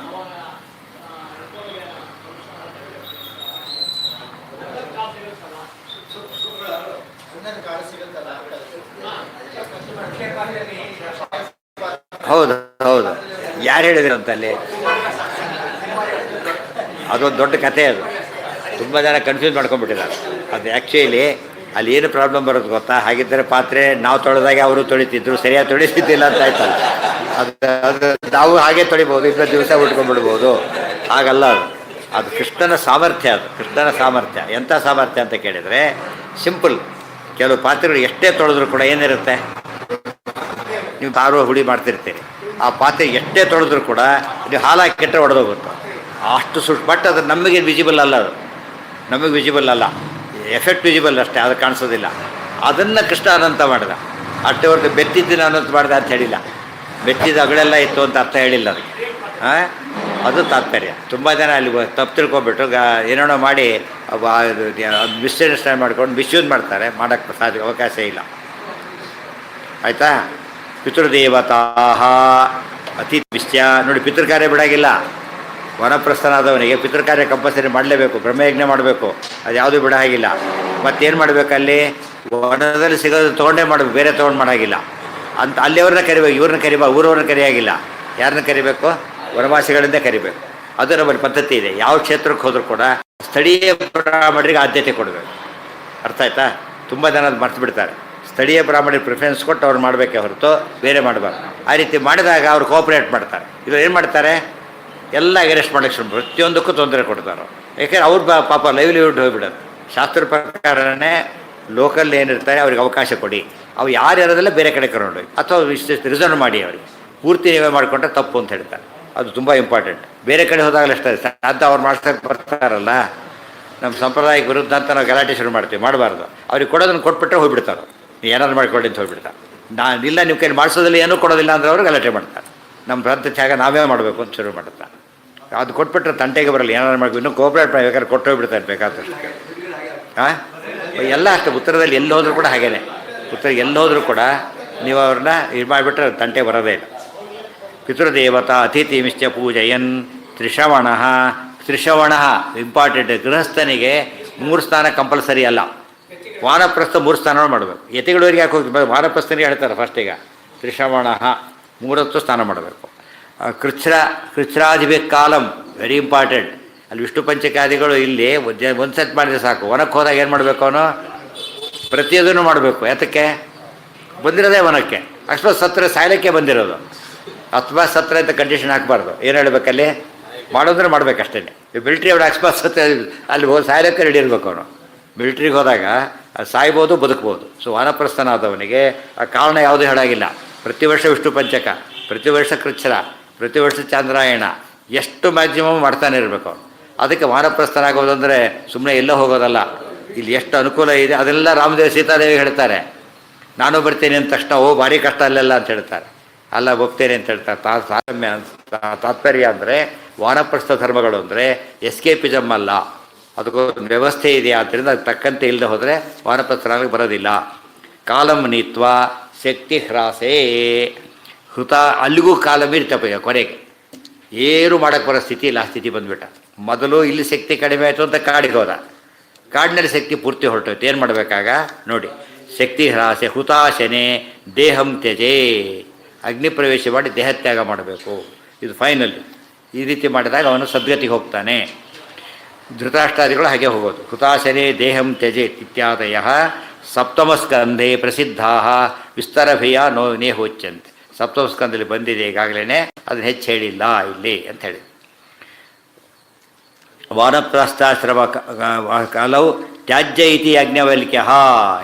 ಹೌದು ಹೌದು. ಯಾರು ಹೇಳಿದ್ರು ಅಂತಲ್ಲಿ? ಅದೊಂದು ದೊಡ್ಡ ಕಥೆ. ಅದು ತುಂಬ ಜನ ಕನ್ಫ್ಯೂಸ್ ಮಾಡ್ಕೊಂಡ್ಬಿಟ್ಟಿದ್ದಾರೆ. ಅದು ಆ್ಯಕ್ಚುಲಿ ಅಲ್ಲಿ ಏನು ಪ್ರಾಬ್ಲಮ್ ಬರೋದು ಗೊತ್ತಾ? ಹಾಗಿದ್ದರೆ ಪಾತ್ರೆ ನಾವು ತೊಳೆದಾಗೆ ಅವರು ತೊಳಿತಿದ್ರು, ಸರಿಯಾಗಿ ತೊಳಿತಿದ್ದಿಲ್ಲ ಅಂತ ಆಯ್ತಲ್ಲ. ಅದು ನಾವು ಹಾಗೆ ತೊಳಿಬೋದು, ಇನ್ನೊಂದು ದಿವಸ ಉಟ್ಕೊಂಡ್ಬಿಡ್ಬೋದು. ಹಾಗಲ್ಲ ಅದು. ಅದು ಕೃಷ್ಣನ ಸಾಮರ್ಥ್ಯ, ಅದು ಕೃಷ್ಣನ ಸಾಮರ್ಥ್ಯ. ಎಂಥ ಸಾಮರ್ಥ್ಯ ಅಂತ ಕೇಳಿದರೆ ಸಿಂಪಲ್. ಕೆಲವು ಪಾತ್ರೆಗಳು ಎಷ್ಟೇ ತೊಳೆದ್ರೂ ಕೂಡ ಏನಿರುತ್ತೆ, ನೀವು ತಾರು ಹುಡಿ ಮಾಡ್ತಿರ್ತೀರಿ, ಆ ಪಾತ್ರೆ ಎಷ್ಟೇ ತೊಳೆದ್ರೂ ಕೂಡ ನೀವು ಹಾಲಾಕಿ ಕೆಟ್ಟರೆ ಹೊಡೆದೋಗುತ್ತೆ. ಅಷ್ಟು ಸುಟ್ಟು. ಬಟ್ ಅದು ನಮಗೆ ವಿಸಿಬಲ್ ಅಲ್ಲ, ಅದು ನಮಗೆ ವಿಸಿಬಲ್ ಅಲ್ಲ, ಎಫೆಕ್ಟ್ ವಿಸಿಬಲ್ ಅಷ್ಟೇ, ಅದು ಕಾಣಿಸೋದಿಲ್ಲ. ಅದನ್ನು ಕೃಷ್ಣ ಅನಂತ ಮಾಡಿದ. ಅಷ್ಟೇ ಹೊರತು ಬೆತ್ತಿದ್ದನ್ನು ಅನಂತ ಮಾಡಿದ ಅಂತ ಹೇಳಿಲ್ಲ. ಬೆತ್ತಿದ ಅಗಳೆಲ್ಲ ಇತ್ತು ಅಂತ ಅರ್ಥ ಹೇಳಿಲ್ಲ ಅದಕ್ಕೆ. ಅದು ತಾತ್ಪರ್ಯ. ತುಂಬ ಜನ ಅಲ್ಲಿ ತಪ್ಪು ತಿಳ್ಕೊಬಿಟ್ಟು ಏನೇನೋ ಮಾಡಿ ಮಿಸ್ಅಂಡರ್ಸ್ಟ್ಯಾಂಡ್ ಮಾಡ್ಕೊಂಡು ಮಿಸ್ಯೂಸ್ ಮಾಡ್ತಾರೆ. ಮಾಡೋಕ್ಕೆ ಸಾಧ್ಯ ಅವಕಾಶ ಇಲ್ಲ. ಆಯಿತಾ? ಪಿತೃದೇವತಾ ಅತಿ ವಿಷ್ಯ ನೋಡಿ, ಪಿತೃಕಾರ್ಯ ಬಿಡಾಗಿಲ್ಲ. ವನಪ್ರಸ್ಥನಾದವನಿಗೆ ಪಿತೃಕಾರ್ಯ ಕಂಪಲ್ಸರಿ ಮಾಡಲೇಬೇಕು, ಬ್ರಹ್ಮಯಜ್ಞ ಮಾಡಬೇಕು, ಅದು ಯಾವುದೂ ಬಿಡ ಹಾಗಿಲ್ಲ. ಮತ್ತೇನು ಮಾಡಬೇಕಲ್ಲಿ? ವನದಲ್ಲಿ ಸಿಗೋದು ತೊಗೊಂಡೇ ಮಾಡಬೇಕು, ಬೇರೆ ತೊಗೊಂಡು ಮಾಡೋಂಗಿಲ್ಲ ಅಂತ. ಅಲ್ಲಿಯವ್ರನ್ನ ಕರಿಬೇಕು, ಇವ್ರನ್ನ ಕರಿಬೇಕು, ಊರವ್ರನ್ನ ಕರಿಯಾಗಿಲ್ಲ. ಯಾರನ್ನ ಕರಿಬೇಕು? ವನವಾಸಿಗಳಿಂದ ಕರಿಬೇಕು. ಅದು ನಮ್ಮಲ್ಲಿ ಪದ್ಧತಿ ಇದೆ. ಯಾವ ಕ್ಷೇತ್ರಕ್ಕೆ ಹೋದರೂ ಕೂಡ ಸ್ಥಳೀಯ ಬ್ರಾಹ್ಮಣರಿಗೆ ಆದ್ಯತೆ ಕೊಡಬೇಕು. ಅರ್ಥ ಆಯ್ತಾ? ತುಂಬ ಜನ ಅದು ಮರ್ತು ಬಿಡ್ತಾರೆ. ಸ್ಥಳೀಯ ಬ್ರಾಹ್ಮಣರಿಗೆ ಪ್ರಿಫರೆನ್ಸ್ ಕೊಟ್ಟು ಅವ್ರು ಮಾಡಬೇಕೆ ಹೊರತು ಬೇರೆ ಮಾಡಬಾರ್ದು. ಆ ರೀತಿ ಮಾಡಿದಾಗ ಅವ್ರು ಕೋಆಪ್ರೇಟ್ ಮಾಡ್ತಾರೆ. ಇವರು ಏನು ಮಾಡ್ತಾರೆ? ಎಲ್ಲ ಅಗೆರೆಸ್ಟ್ ಮಾಡೋಕ್ಕೆ ಶುರು, ಪ್ರತಿಯೊಂದಕ್ಕೂ ತೊಂದರೆ ಕೊಡ್ತಾರೆ. ಯಾಕೆಂದ್ರೆ ಅವ್ರ ಪಾಪ ಲೈವ್ಲಿಹುಡ್ ಹೋಗಿಬಿಡೋದು. ಶಾಸ್ತ್ರ ಪ್ರಕಾರನೇ ಲೋಕಲ್ ಏನಿರ್ತಾರೆ ಅವ್ರಿಗೆ ಅವಕಾಶ ಕೊಡಿ. ಅವು ಯಾರು ಇರೋದೆಲ್ಲ ಬೇರೆ ಕಡೆ ಕರ್ಕೊಂಡೋಗಿ ಅಥವಾ ರಿಸರ್ವ್ ಮಾಡಿ ಅವ್ರಿಗೆ. ಪೂರ್ತಿ ನೀವೇ ಮಾಡಿಕೊಂಡ್ರೆ ತಪ್ಪು ಅಂತ ಹೇಳ್ತಾರೆ. ಅದು ತುಂಬ ಇಂಪಾರ್ಟೆಂಟ್. ಬೇರೆ ಕಡೆ ಹೋದಾಗಲೇ ಅಷ್ಟೇ ಅಂತ ಅವ್ರು ಮಾಡ್ಸೋಕ್ಕೆ ಬರ್ತಾರಲ್ಲ, ನಮ್ಮ ಸಂಪ್ರದಾಯಕ್ಕೆ ವಿರುದ್ಧ ಅಂತ ನಾವು ಗಲಾಟೆ ಶುರು ಮಾಡ್ತೀವಿ. ಮಾಡಬಾರ್ದು. ಅವ್ರಿಗೆ ಕೊಡೋದನ್ನು ಕೊಟ್ಬಿಟ್ರೆ ಹೋಗ್ಬಿಡ್ತಾರೆ. ನೀವು ಏನಾದ್ರು ಮಾಡ್ಕೊಳ್ಳಿ ಅಂತ ಹೋಗ್ಬಿಡ್ತಾರೆ. ಇಲ್ಲ ನಿಮ್ಮ ಕೈಲಿ ಮಾಡಿಸೋದಿಲ್ಲ, ಏನೂ ಕೊಡೋದಿಲ್ಲ ಅಂದರೆ ಅವರು ಗಲಾಟೆ ಮಾಡ್ತಾರೆ. ನಮ್ಮ ಪ್ರಾಂತ ತ್ಯಾಗ ನಾವೇ ಮಾಡಬೇಕು ಅಂತ ಶುರು ಮಾಡ್ತಾರೆ. ಅದು ಕೊಟ್ಬಿಟ್ರೆ ತಂಟೆಗೆ ಬರಲ್ಲ. ಏನಾದ್ರು ಮಾಡಬೇಕು, ಇನ್ನೂ ಕೋಆಪ್ರೇಟ್ ಬೇಕಾದ್ರೆ ಕೊಟ್ಟು ಹೋಗ್ಬಿಡ್ತಾರೆ ಬೇಕಾದಷ್ಟು. ಎಲ್ಲ ಅಷ್ಟೇ. ಉತ್ತರದಲ್ಲಿ ಎಲ್ಲಿ ಹೋದರೂ ಕೂಡ ಹಾಗೇನೆ. ಉತ್ತರ ಎಲ್ಲೋದ್ರೂ ಕೂಡ ನೀವು ಅವ್ರನ್ನ ಇದು ಮಾಡಿಬಿಟ್ರೆ ತಂಟೆ ಬರೋದೇ ಇಲ್ಲ. ಪಿತೃದೇವತಾ ಅತಿಥಿ ಮಿಶ್ಚ ಪೂಜಯನ್ ತ್ರಿಶ್ರವಣ. ತ್ರಿಶ್ರವಣ ಇಂಪಾರ್ಟೆಂಟ್. ಗೃಹಸ್ಥನಿಗೆ 3 ಸ್ಥಾನ ಕಂಪಲ್ಸರಿ ಅಲ್ಲ. ವಾನಪ್ರಸ್ಥ 3 ಸ್ಥಾನ ಮಾಡಬೇಕು. ಯತಿಗಳವರಿಗೆ ಯಾಕೆ ಹೋಗ್ತೀವಿ? ವಾನಪ್ರಸ್ಥನಿಗೆ ಹೇಳ್ತಾರೆ ಫಸ್ಟಿಗೆ ತ್ರಿಶ್ರವಣ 3 ಹೊತ್ತು ಸ್ನಾನ ಮಾಡಬೇಕು. ಕೃಚ್ರಾಧಿಭಿ ಕಾಲಂ ವೆರಿ ಇಂಪಾರ್ಟೆಂಟ್. ಅಲ್ಲಿ ವಿಷ್ಣು ಪಂಚಕಾದಿಗಳು ಇಲ್ಲಿ ಒಂದು ಸೆಟ್ ಮಾಡಿದ್ರೆ ಸಾಕು. ವನಕ್ಕೆ ಹೋದಾಗ ಏನು ಮಾಡಬೇಕು? ಅವನು ಪ್ರತಿಯೊಂದನ್ನು ಮಾಡಬೇಕು. ಯಾತಕ್ಕೆ? ಬಂದಿರೋದೇ ವನಕ್ಕೆ. ಅಷ್ಟು ಸತ್ರ ಸಾಯಲಿಕ್ಕೆ ಬಂದಿರೋದು. ಅಥವಾ ಸತ್ರ ಅಂತ ಕಂಡೀಷನ್ ಹಾಕಬಾರ್ದು. ಏನು ಹೇಳಬೇಕಲ್ಲಿ? ಮಾಡೋದ್ರೆ ಮಾಡ್ಬೇಕಷ್ಟೇ. ಮಿಲ್ಟ್ರಿ ಅವ್ರು ಅಕಸ್ಮಾತ್ ಸತ್ರ ಅಲ್ಲಿ ಹೋಗಿ ಸಾಯಲಿಕ್ಕೆ ರೆಡಿ ಇರಬೇಕು. ಅವನು ಮಿಲ್ಟ್ರಿಗೆ ಹೋದಾಗ ಸಾಯ್ಬೋದು, ಬದುಕ್ಬೋದು. ಸೊ ವಾನಪ್ರಸ್ಥನಾದವನಿಗೆ ಆ ಕಾರಣ ಯಾವುದೂ ಹೇಳಾಗಿಲ್ಲ. ಪ್ರತಿ ವರ್ಷ ವಿಷ್ಣು ಪಂಚಕ, ಪ್ರತಿ ವರ್ಷ ಕೃಚ್ಛ್ರ, ಪ್ರತಿ ವರ್ಷ ಚಾಂದ್ರಾಯಣ, ಎಷ್ಟು ಮ್ಯಾಕ್ಸಿಮಮ್ ಮಾಡ್ತಾನೆ ಇರಬೇಕು ಅವನು. ಅದಕ್ಕೆ ವಾನಪ್ರಸ್ಥನಾಗೋದು ಅಂದರೆ ಸುಮ್ಮನೆ ಎಲ್ಲೋ ಹೋಗೋದಲ್ಲ. ಇಲ್ಲಿ ಎಷ್ಟು ಅನುಕೂಲ ಇದೆ ಅದೆಲ್ಲ ರಾಮದೇವ ಸೀತಾದೇವಿ ಹೇಳ್ತಾರೆ. ನಾನು ಬರ್ತೀನಿ ಅಂದ ತಕ್ಷಣ ಭಾರಿ ಕಷ್ಟ ಅಲ್ಲೆಲ್ಲ ಅಂತ ಹೇಳ್ತಾರೆ. ಅಲ್ಲ ಒಪ್ತೇನೆ ಅಂತ ಹೇಳ್ತಾರೆ. ತಾರತಮ್ಯ ತಾತ್ಪರ್ಯ ಅಂದರೆ ವಾನಪ್ರಸ್ಥ ಧರ್ಮಗಳು ಅಂದರೆ ಎಸ್ಕೇಪಿಸಮ್ ಅಲ್ಲ, ಅದಕ್ಕೊಂದು ವ್ಯವಸ್ಥೆ ಇದೆ. ಆದ್ದರಿಂದ ಅದಕ್ಕೆ ತಕ್ಕಂತೆ ಇಲ್ಲದೆ ಹೋದರೆ ವಾನಪ್ರಸ್ಥನಾಗಿ ಬರೋದಿಲ್ಲ. ಕಾಲಂ ನೀತ್ವ ಶಕ್ತಿ ಹ್ರಾಸೇ ಹೃತ. ಅಲ್ಲಿಗೂ ಕಾಲ ಮೀರ್ತಪ್ಪ ಕೊನೆಗೆ ಏನು ಮಾಡೋಕ್ಕೆ ಬರೋ ಸ್ಥಿತಿ ಇಲ್ಲ. ಆ ಸ್ಥಿತಿ ಬಂದುಬಿಟ್ಟ. ಮೊದಲು ಇಲ್ಲಿ ಶಕ್ತಿ ಕಡಿಮೆ ಆಯಿತು ಅಂತ ಕಾಡಿಗೆ ಹೋದ. ಕಾಡಿನಲ್ಲಿ ಶಕ್ತಿ ಪೂರ್ತಿ ಹೊರಟೋಯ್ತು. ಏನು ಮಾಡಬೇಕಾಗ ನೋಡಿ, ಶಕ್ತಿ ಹ್ರಾಸೆ ಹುತಾಶನೆ ದೇಹಂ ತ್ಯಜೆ. ಅಗ್ನಿ ಪ್ರವೇಶ ಮಾಡಿ ದೇಹತ್ಯಾಗ ಮಾಡಬೇಕು. ಇದು ಫೈನಲ್. ಈ ರೀತಿ ಮಾಡಿದಾಗ ಅವನು ಸದ್ಗತಿಗೆ ಹೋಗ್ತಾನೆ. ಧೃತರಾಷ್ಟ್ರಾದಿಗಳು ಹಾಗೆ ಹೋಗೋದು. ಹುತಾಶನೆ ದೇಹಂ ತ್ಯಜೆ ಇತ್ಯಾದಯ ಸಪ್ತಮಸ್ಕಂಧೆ ಪ್ರಸಿದ್ಧಾ ವಿಸ್ತರಭಿಯ ನೇಹೋಚ್ಯಂತೆ. ಸಪ್ತಮಸ್ಕಂಧದಲ್ಲಿ ಬಂದಿದೆ ಈಗಾಗಲೇ, ಅದನ್ನು ಹೆಚ್ಚು ಹೇಳಿಲ್ಲ ಇಲ್ಲಿ ಅಂತ ಹೇಳಿ. ವಾನಪ್ರಸ್ಥಾಶ್ರಮ ಕಾಲವು ತ್ಯಾಜ್ಯ ಇತಿ ಯಾಜ್ಞವಲ್ಕ್ಯ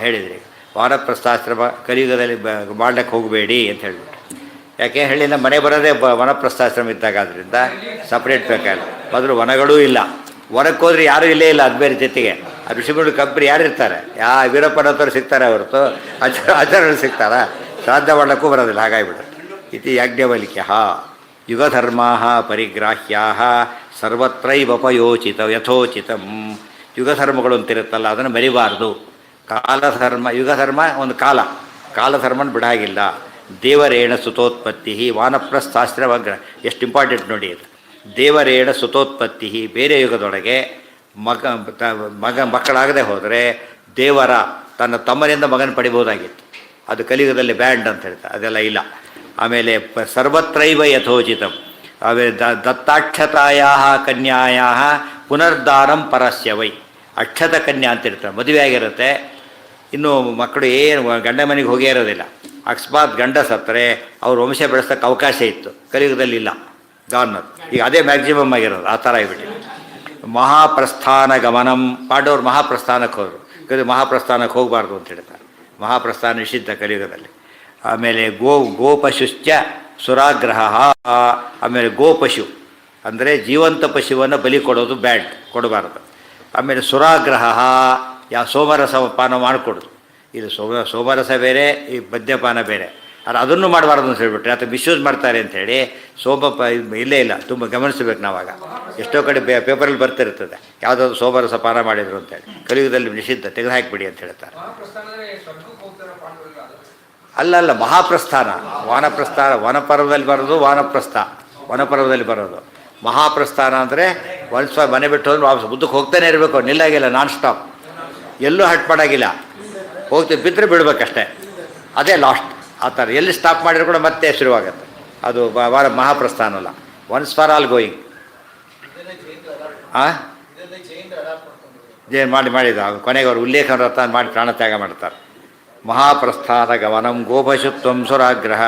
ಹೇಳಿದ್ರಿ. ವಾನಪ್ರಸ್ಥಾಶ್ರಮ ಕಲಿಯುಗದಲ್ಲಿ ಮಾಡಲಿಕ್ಕೆ ಹೋಗಬೇಡಿ ಅಂತ ಹೇಳಿಬಿಟ್ಟು. ಯಾಕೆ ಹೇಳಿಲ್ಲ? ಮನೆ ಬರೋದೇ ವನಪ್ರಸ್ಥಾಶ್ರಮ ಇದ್ದಾಗ, ಆದ್ದರಿಂದ ಸಪ್ರೇಟ್ ಬೇಕಾಗಿಲ್ಲ. ಮೊದಲು ವನಗಳೂ ಇಲ್ಲ. ವನಕ್ಕೆ ಹೋದ್ರೆ ಯಾರೂ ಇಲ್ಲೇ ಇಲ್ಲ. ಅದು ಬೇರೆ ಜೊತೆಗೆ ಆ ಋಷಿಗಳು ಕಂಪ್ರಿ ಯಾರು ಇರ್ತಾರೆ? ವೀರಪ್ಪನಂತವ್ರು ಸಿಗ್ತಾರೆ ಹೊರತು ಆಚಾರ್ಯರು ಸಿಗ್ತಾರಾ? ಶ್ರಾದ್ದ ಮಾಡಲಿಕ್ಕೂ ಬರೋದಿಲ್ಲ. ಹಾಗಾಗಿಬಿಡುತ್ತೆ. ಇತಿ ಯಾಜ್ಞವಲ್ಕ್ಯ ಯುಗಧರ್ಮಾ ಪರಿಗ್ರಾಹ್ಯಾ ಸರ್ವತ್ರೈವಪಯೋಚಿತ ಯಥೋಚಿತಂ. ಯುಗಧರ್ಮಗಳು ಅಂತಿರುತ್ತಲ್ಲ, ಅದನ್ನು ಮರಿಬಾರ್ದು. ಕಾಲಧರ್ಮ, ಯುಗಧರ್ಮ ಒಂದು ಕಾಲ, ಕಾಲಧರ್ಮನ ಬಿಡಾಗಿಲ್ಲ. ದೇವರೇಣ ಸುತೋತ್ಪತ್ತಿ ವಾನಪ್ರಸ್ಥಾಶ್ರಮ. ಎಷ್ಟು ಇಂಪಾರ್ಟೆಂಟ್ ನೋಡಿ ಅದು. ದೇವರೇಣ ಸುತೋತ್ಪತ್ತಿ. ಬೇರೆ ಯುಗದೊಳಗೆ ಮಕ್ಕಳಾಗದೆ ಹೋದರೆ ದೇವರ ತನ್ನ ತಮ್ಮನಿಂದ ಮಗನ ಪಡಿಬೋದಾಗಿತ್ತು. ಅದು ಕಲಿಯುಗದಲ್ಲಿ ಬ್ಯಾಂಡ್ ಅಂತ ಹೇಳ್ತಾರೆ. ಅದೆಲ್ಲ ಇಲ್ಲ. ಆಮೇಲೆ ಸರ್ವತ್ರೈವ ಯಥೋಚಿತಂ. ಆಮೇಲೆ ದತ್ತಾಕ್ಷತಾಯ ಕನ್ಯಾಯ ಪುನರ್ದಾನಂ ಪರಸ್ಯ ವೈ. ಅಕ್ಷತ ಕನ್ಯಾ ಅಂತಿರ್ತಾರೆ. ಮದುವೆ ಆಗಿರುತ್ತೆ, ಇನ್ನು ಮಕ್ಕಳು ಏನು ಗಂಡ ಮನೆಗೆ ಹೋಗೇ ಇರೋದಿಲ್ಲ. ಅಕಸ್ಮಾತ್ ಗಂಡ ಸತ್ತರೆ ಅವ್ರ ವಂಶ ಬೆಳೆಸೋಕ್ಕೆ ಅವಕಾಶ ಇತ್ತು. ಕಲಿಯುಗದಲ್ಲಿ ಇಲ್ಲ, ಗಾನ್. ಈಗ ಅದೇ ಮ್ಯಾಕ್ಸಿಮಮ್ ಆಗಿರೋದು. ಆ ಥರ ಆಗಿಬಿಟ್ಟಿದೆ. ಮಹಾಪ್ರಸ್ಥಾನ ಗಮನಂ, ಪಾಂಡವರು ಮಹಾಪ್ರಸ್ಥಾನಕ್ಕೆ ಹೋದರು. ಮಹಾಪ್ರಸ್ಥಾನಕ್ಕೆ ಹೋಗಬಾರ್ದು ಅಂತ ಹೇಳ್ತಾರೆ. ಮಹಾಪ್ರಸ್ಥಾನ ನಿಷಿದ್ಧ ಕಲಿಯುಗದಲ್ಲಿ. ಆಮೇಲೆ ಗೋಪಶುಶ್ಚ ಸುರಾಗ್ರಹ, ಆಮೇಲೆ ಗೋಪಶು ಅಂದರೆ ಜೀವಂತ ಪಶುವನ್ನು ಬಲಿ ಕೊಡೋದು ಬ್ಯಾಡ್, ಕೊಡಬಾರ್ದು. ಆಮೇಲೆ ಸುರಾಗ್ರಹ, ಯಾವ ಸೋಮರಸ ಪಾನ ಮಾಡಿಕೊಡೋದು. ಇದು ಸೋಮರಸ ಬೇರೆ, ಈ ಮದ್ಯಪಾನ ಬೇರೆ. ಆದರೆ ಅದನ್ನು ಮಾಡಬಾರ್ದು ಅಂತ ಹೇಳ್ಬಿಟ್ರೆ ಅಥವಾ ಮಿಸ್ಯೂಸ್ ಮಾಡ್ತಾರೆ ಅಂಥೇಳಿ ಇಲ್ಲೇ ಇಲ್ಲ. ತುಂಬ ಗಮನಿಸಬೇಕು ನಾವಾಗ. ಎಷ್ಟೋ ಕಡೆ ಪೇಪರಲ್ಲಿ ಬರ್ತಿರ್ತದೆ ಯಾವುದಾದ್ರು ಸೋಮರಸ ಪಾನ ಮಾಡಿದರು ಅಂತೇಳಿ. ಕಲಿಯುಗದಲ್ಲಿ ನಿಷಿದ್ಧ, ತೆಗೆದುಹಾಕಿಬಿಡಿ ಅಂತ ಹೇಳ್ತಾರೆ. ಅಲ್ಲ ಮಹಾಪ್ರಸ್ಥಾನ, ವಾನಪ್ರಸ್ಥಾನ, ವನಪರ್ವದಲ್ಲಿ ಬರೋದು ವನಪರ್ವದಲ್ಲಿ ಬರೋದು. ಮಹಾಪ್ರಸ್ಥಾನ ಅಂದರೆ ಒಂದು ಮನೆ ಬಿಟ್ಟು ಹೋದ್ರೆ ವಾಪಸ್ ಮುಂದಕ್ಕೆ ಹೋಗ್ತಾನೆ ಇರಬೇಕು, ನಿಲ್ಲಾಗಿಲ್ಲ, ನಾನ್ ಸ್ಟಾಪ್, ಎಲ್ಲೂ ಹಟ್ ಮಾಡೋಗಿಲ್ಲ, ಹೋಗ್ತೀವಿ, ಬಿದ್ದರೆ ಬಿಡ್ಬೇಕಷ್ಟೇ, ಅದೇ ಲಾಸ್ಟ್. ಆ ಥರ ಎಲ್ಲಿ ಸ್ಟಾಪ್ ಮಾಡಿದ್ರು ಕೂಡ ಮತ್ತೆ ಶುರುವಾಗುತ್ತೆ. ಅದು ಮಹಾಪ್ರಸ್ಥಾನ ಅಲ್ಲ, ಒನ್ಸ್ ಫಾರ್ ಆಲ್ ಗೋಯಿಂಗ್. ಮಾಡಿದ ಕೊನೆಗೆ ಅವರು ಉಲ್ಲೇಖ ವ್ರತ ಮಾಡಿ ಪ್ರಾಣತ್ಯಾಗ ಮಾಡ್ತಾರೆ. ಮಹಾಪ್ರಸ್ಥಾನ ಗಮನಂ ಗೋಪಶುತ್ವಂ ಸುರಾಗ್ರಹ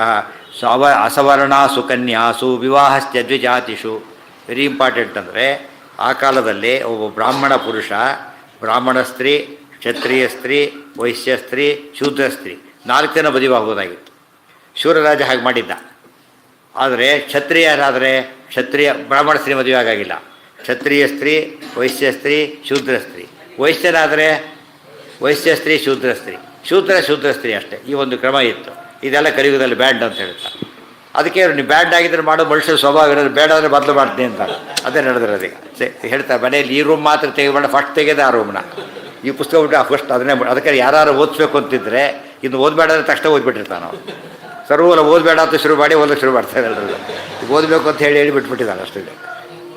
ಅಸವರ್ಣಾಸು ಕನ್ಯಾಸು ವಿವಾಹಶ್ಚ ದ್ವಿಜಾತಿಷು. Very important. ಅಂದರೆ ಆ ಕಾಲದಲ್ಲಿ ಒಬ್ಬ ಬ್ರಾಹ್ಮಣ ಪುರುಷ, ಬ್ರಾಹ್ಮಣ ಸ್ತ್ರೀ, ಕ್ಷತ್ರಿಯ ಸ್ತ್ರೀ, ವೈಶ್ಯ ಸ್ತ್ರೀ, ಶೂದ್ರ ಸ್ತ್ರೀ 4 ಜನ ಮದುವೆಯಾಗಬಹುದಾಗಿತ್ತು. ಶೂರರಾಜ ಹಾಗೆ ಮಾಡಿದ್ದ. ಆದರೆ ಕ್ಷತ್ರಿಯರಾದರೆ ಬ್ರಾಹ್ಮಣ ಸ್ತ್ರೀ ಮದುವೆ ಆಗಾಗಿಲ್ಲ. ಕ್ಷತ್ರಿಯ ಸ್ತ್ರೀ, ವೈಶ್ಯ ಸ್ತ್ರೀ, ಶೂದ್ರ ಸ್ತ್ರೀ. ವೈಶ್ಯರಾದರೆ ವೈಶ್ಯ ಸ್ತ್ರೀ, ಶೂದ್ರ ಸ್ತ್ರೀ ಅಷ್ಟೇ. ಈ ಒಂದು ಕ್ರಮ ಇತ್ತು. ಇದೆಲ್ಲ ಕಲಿಯುಗದಲ್ಲಿ ಬ್ಯಾಡ್ ಅಂತ ಹೇಳ್ತಾರೆ. ಅದಕ್ಕೆ ನೀವು ಬ್ಯಾಡ್ ಆಗಿದ್ರೆ ಮಾಡೋ ಮನುಷ್ಯ ಸ್ವಭಾವ ಇರೋದು, ಬೇಡ ಅಂದರೆ ಬದಲು ಮಾಡ್ತೀನಿ ಅಂತಾರೆ. ಅದೇ ನಡೆದಿರೋದು. ಈಗ ಹೇಳ್ತಾರೆ ಮನೆಯಲ್ಲಿ ಈ ರೂಮ್ ಮಾತ್ರ ತೆಗಿಬೇಡ, ಫಸ್ಟ್ ತೆಗೆದೆ ಆ ರೂಮ್ನ, ಈ ಪುಸ್ತಕ ಬಿಟ್ಟು ಫಸ್ಟ್ ಅದನ್ನೇ. ಅದಕ್ಕೆ ಯಾರು ಓದಿಸ್ಬೇಕು ಅಂತಿದ್ರೆ ಇನ್ನು ಓದಬೇಡ ಅಂದರೆ ತಕ್ಷಣ ಓದ್ಬಿಟ್ಟಿರ್ತಾನೆ ನಾವು. ಸರ್ವಲ್ಲ ಓದಬೇಡ ಅಂತ ಶುರು ಮಾಡ್ತಾರೆ ಎಲ್ಲರೂ. ಓದಬೇಕು ಅಂತ ಹೇಳಿ ಬಿಟ್ಬಿಟ್ಟಿದ್ದಾನೆ ಅಷ್ಟೇ.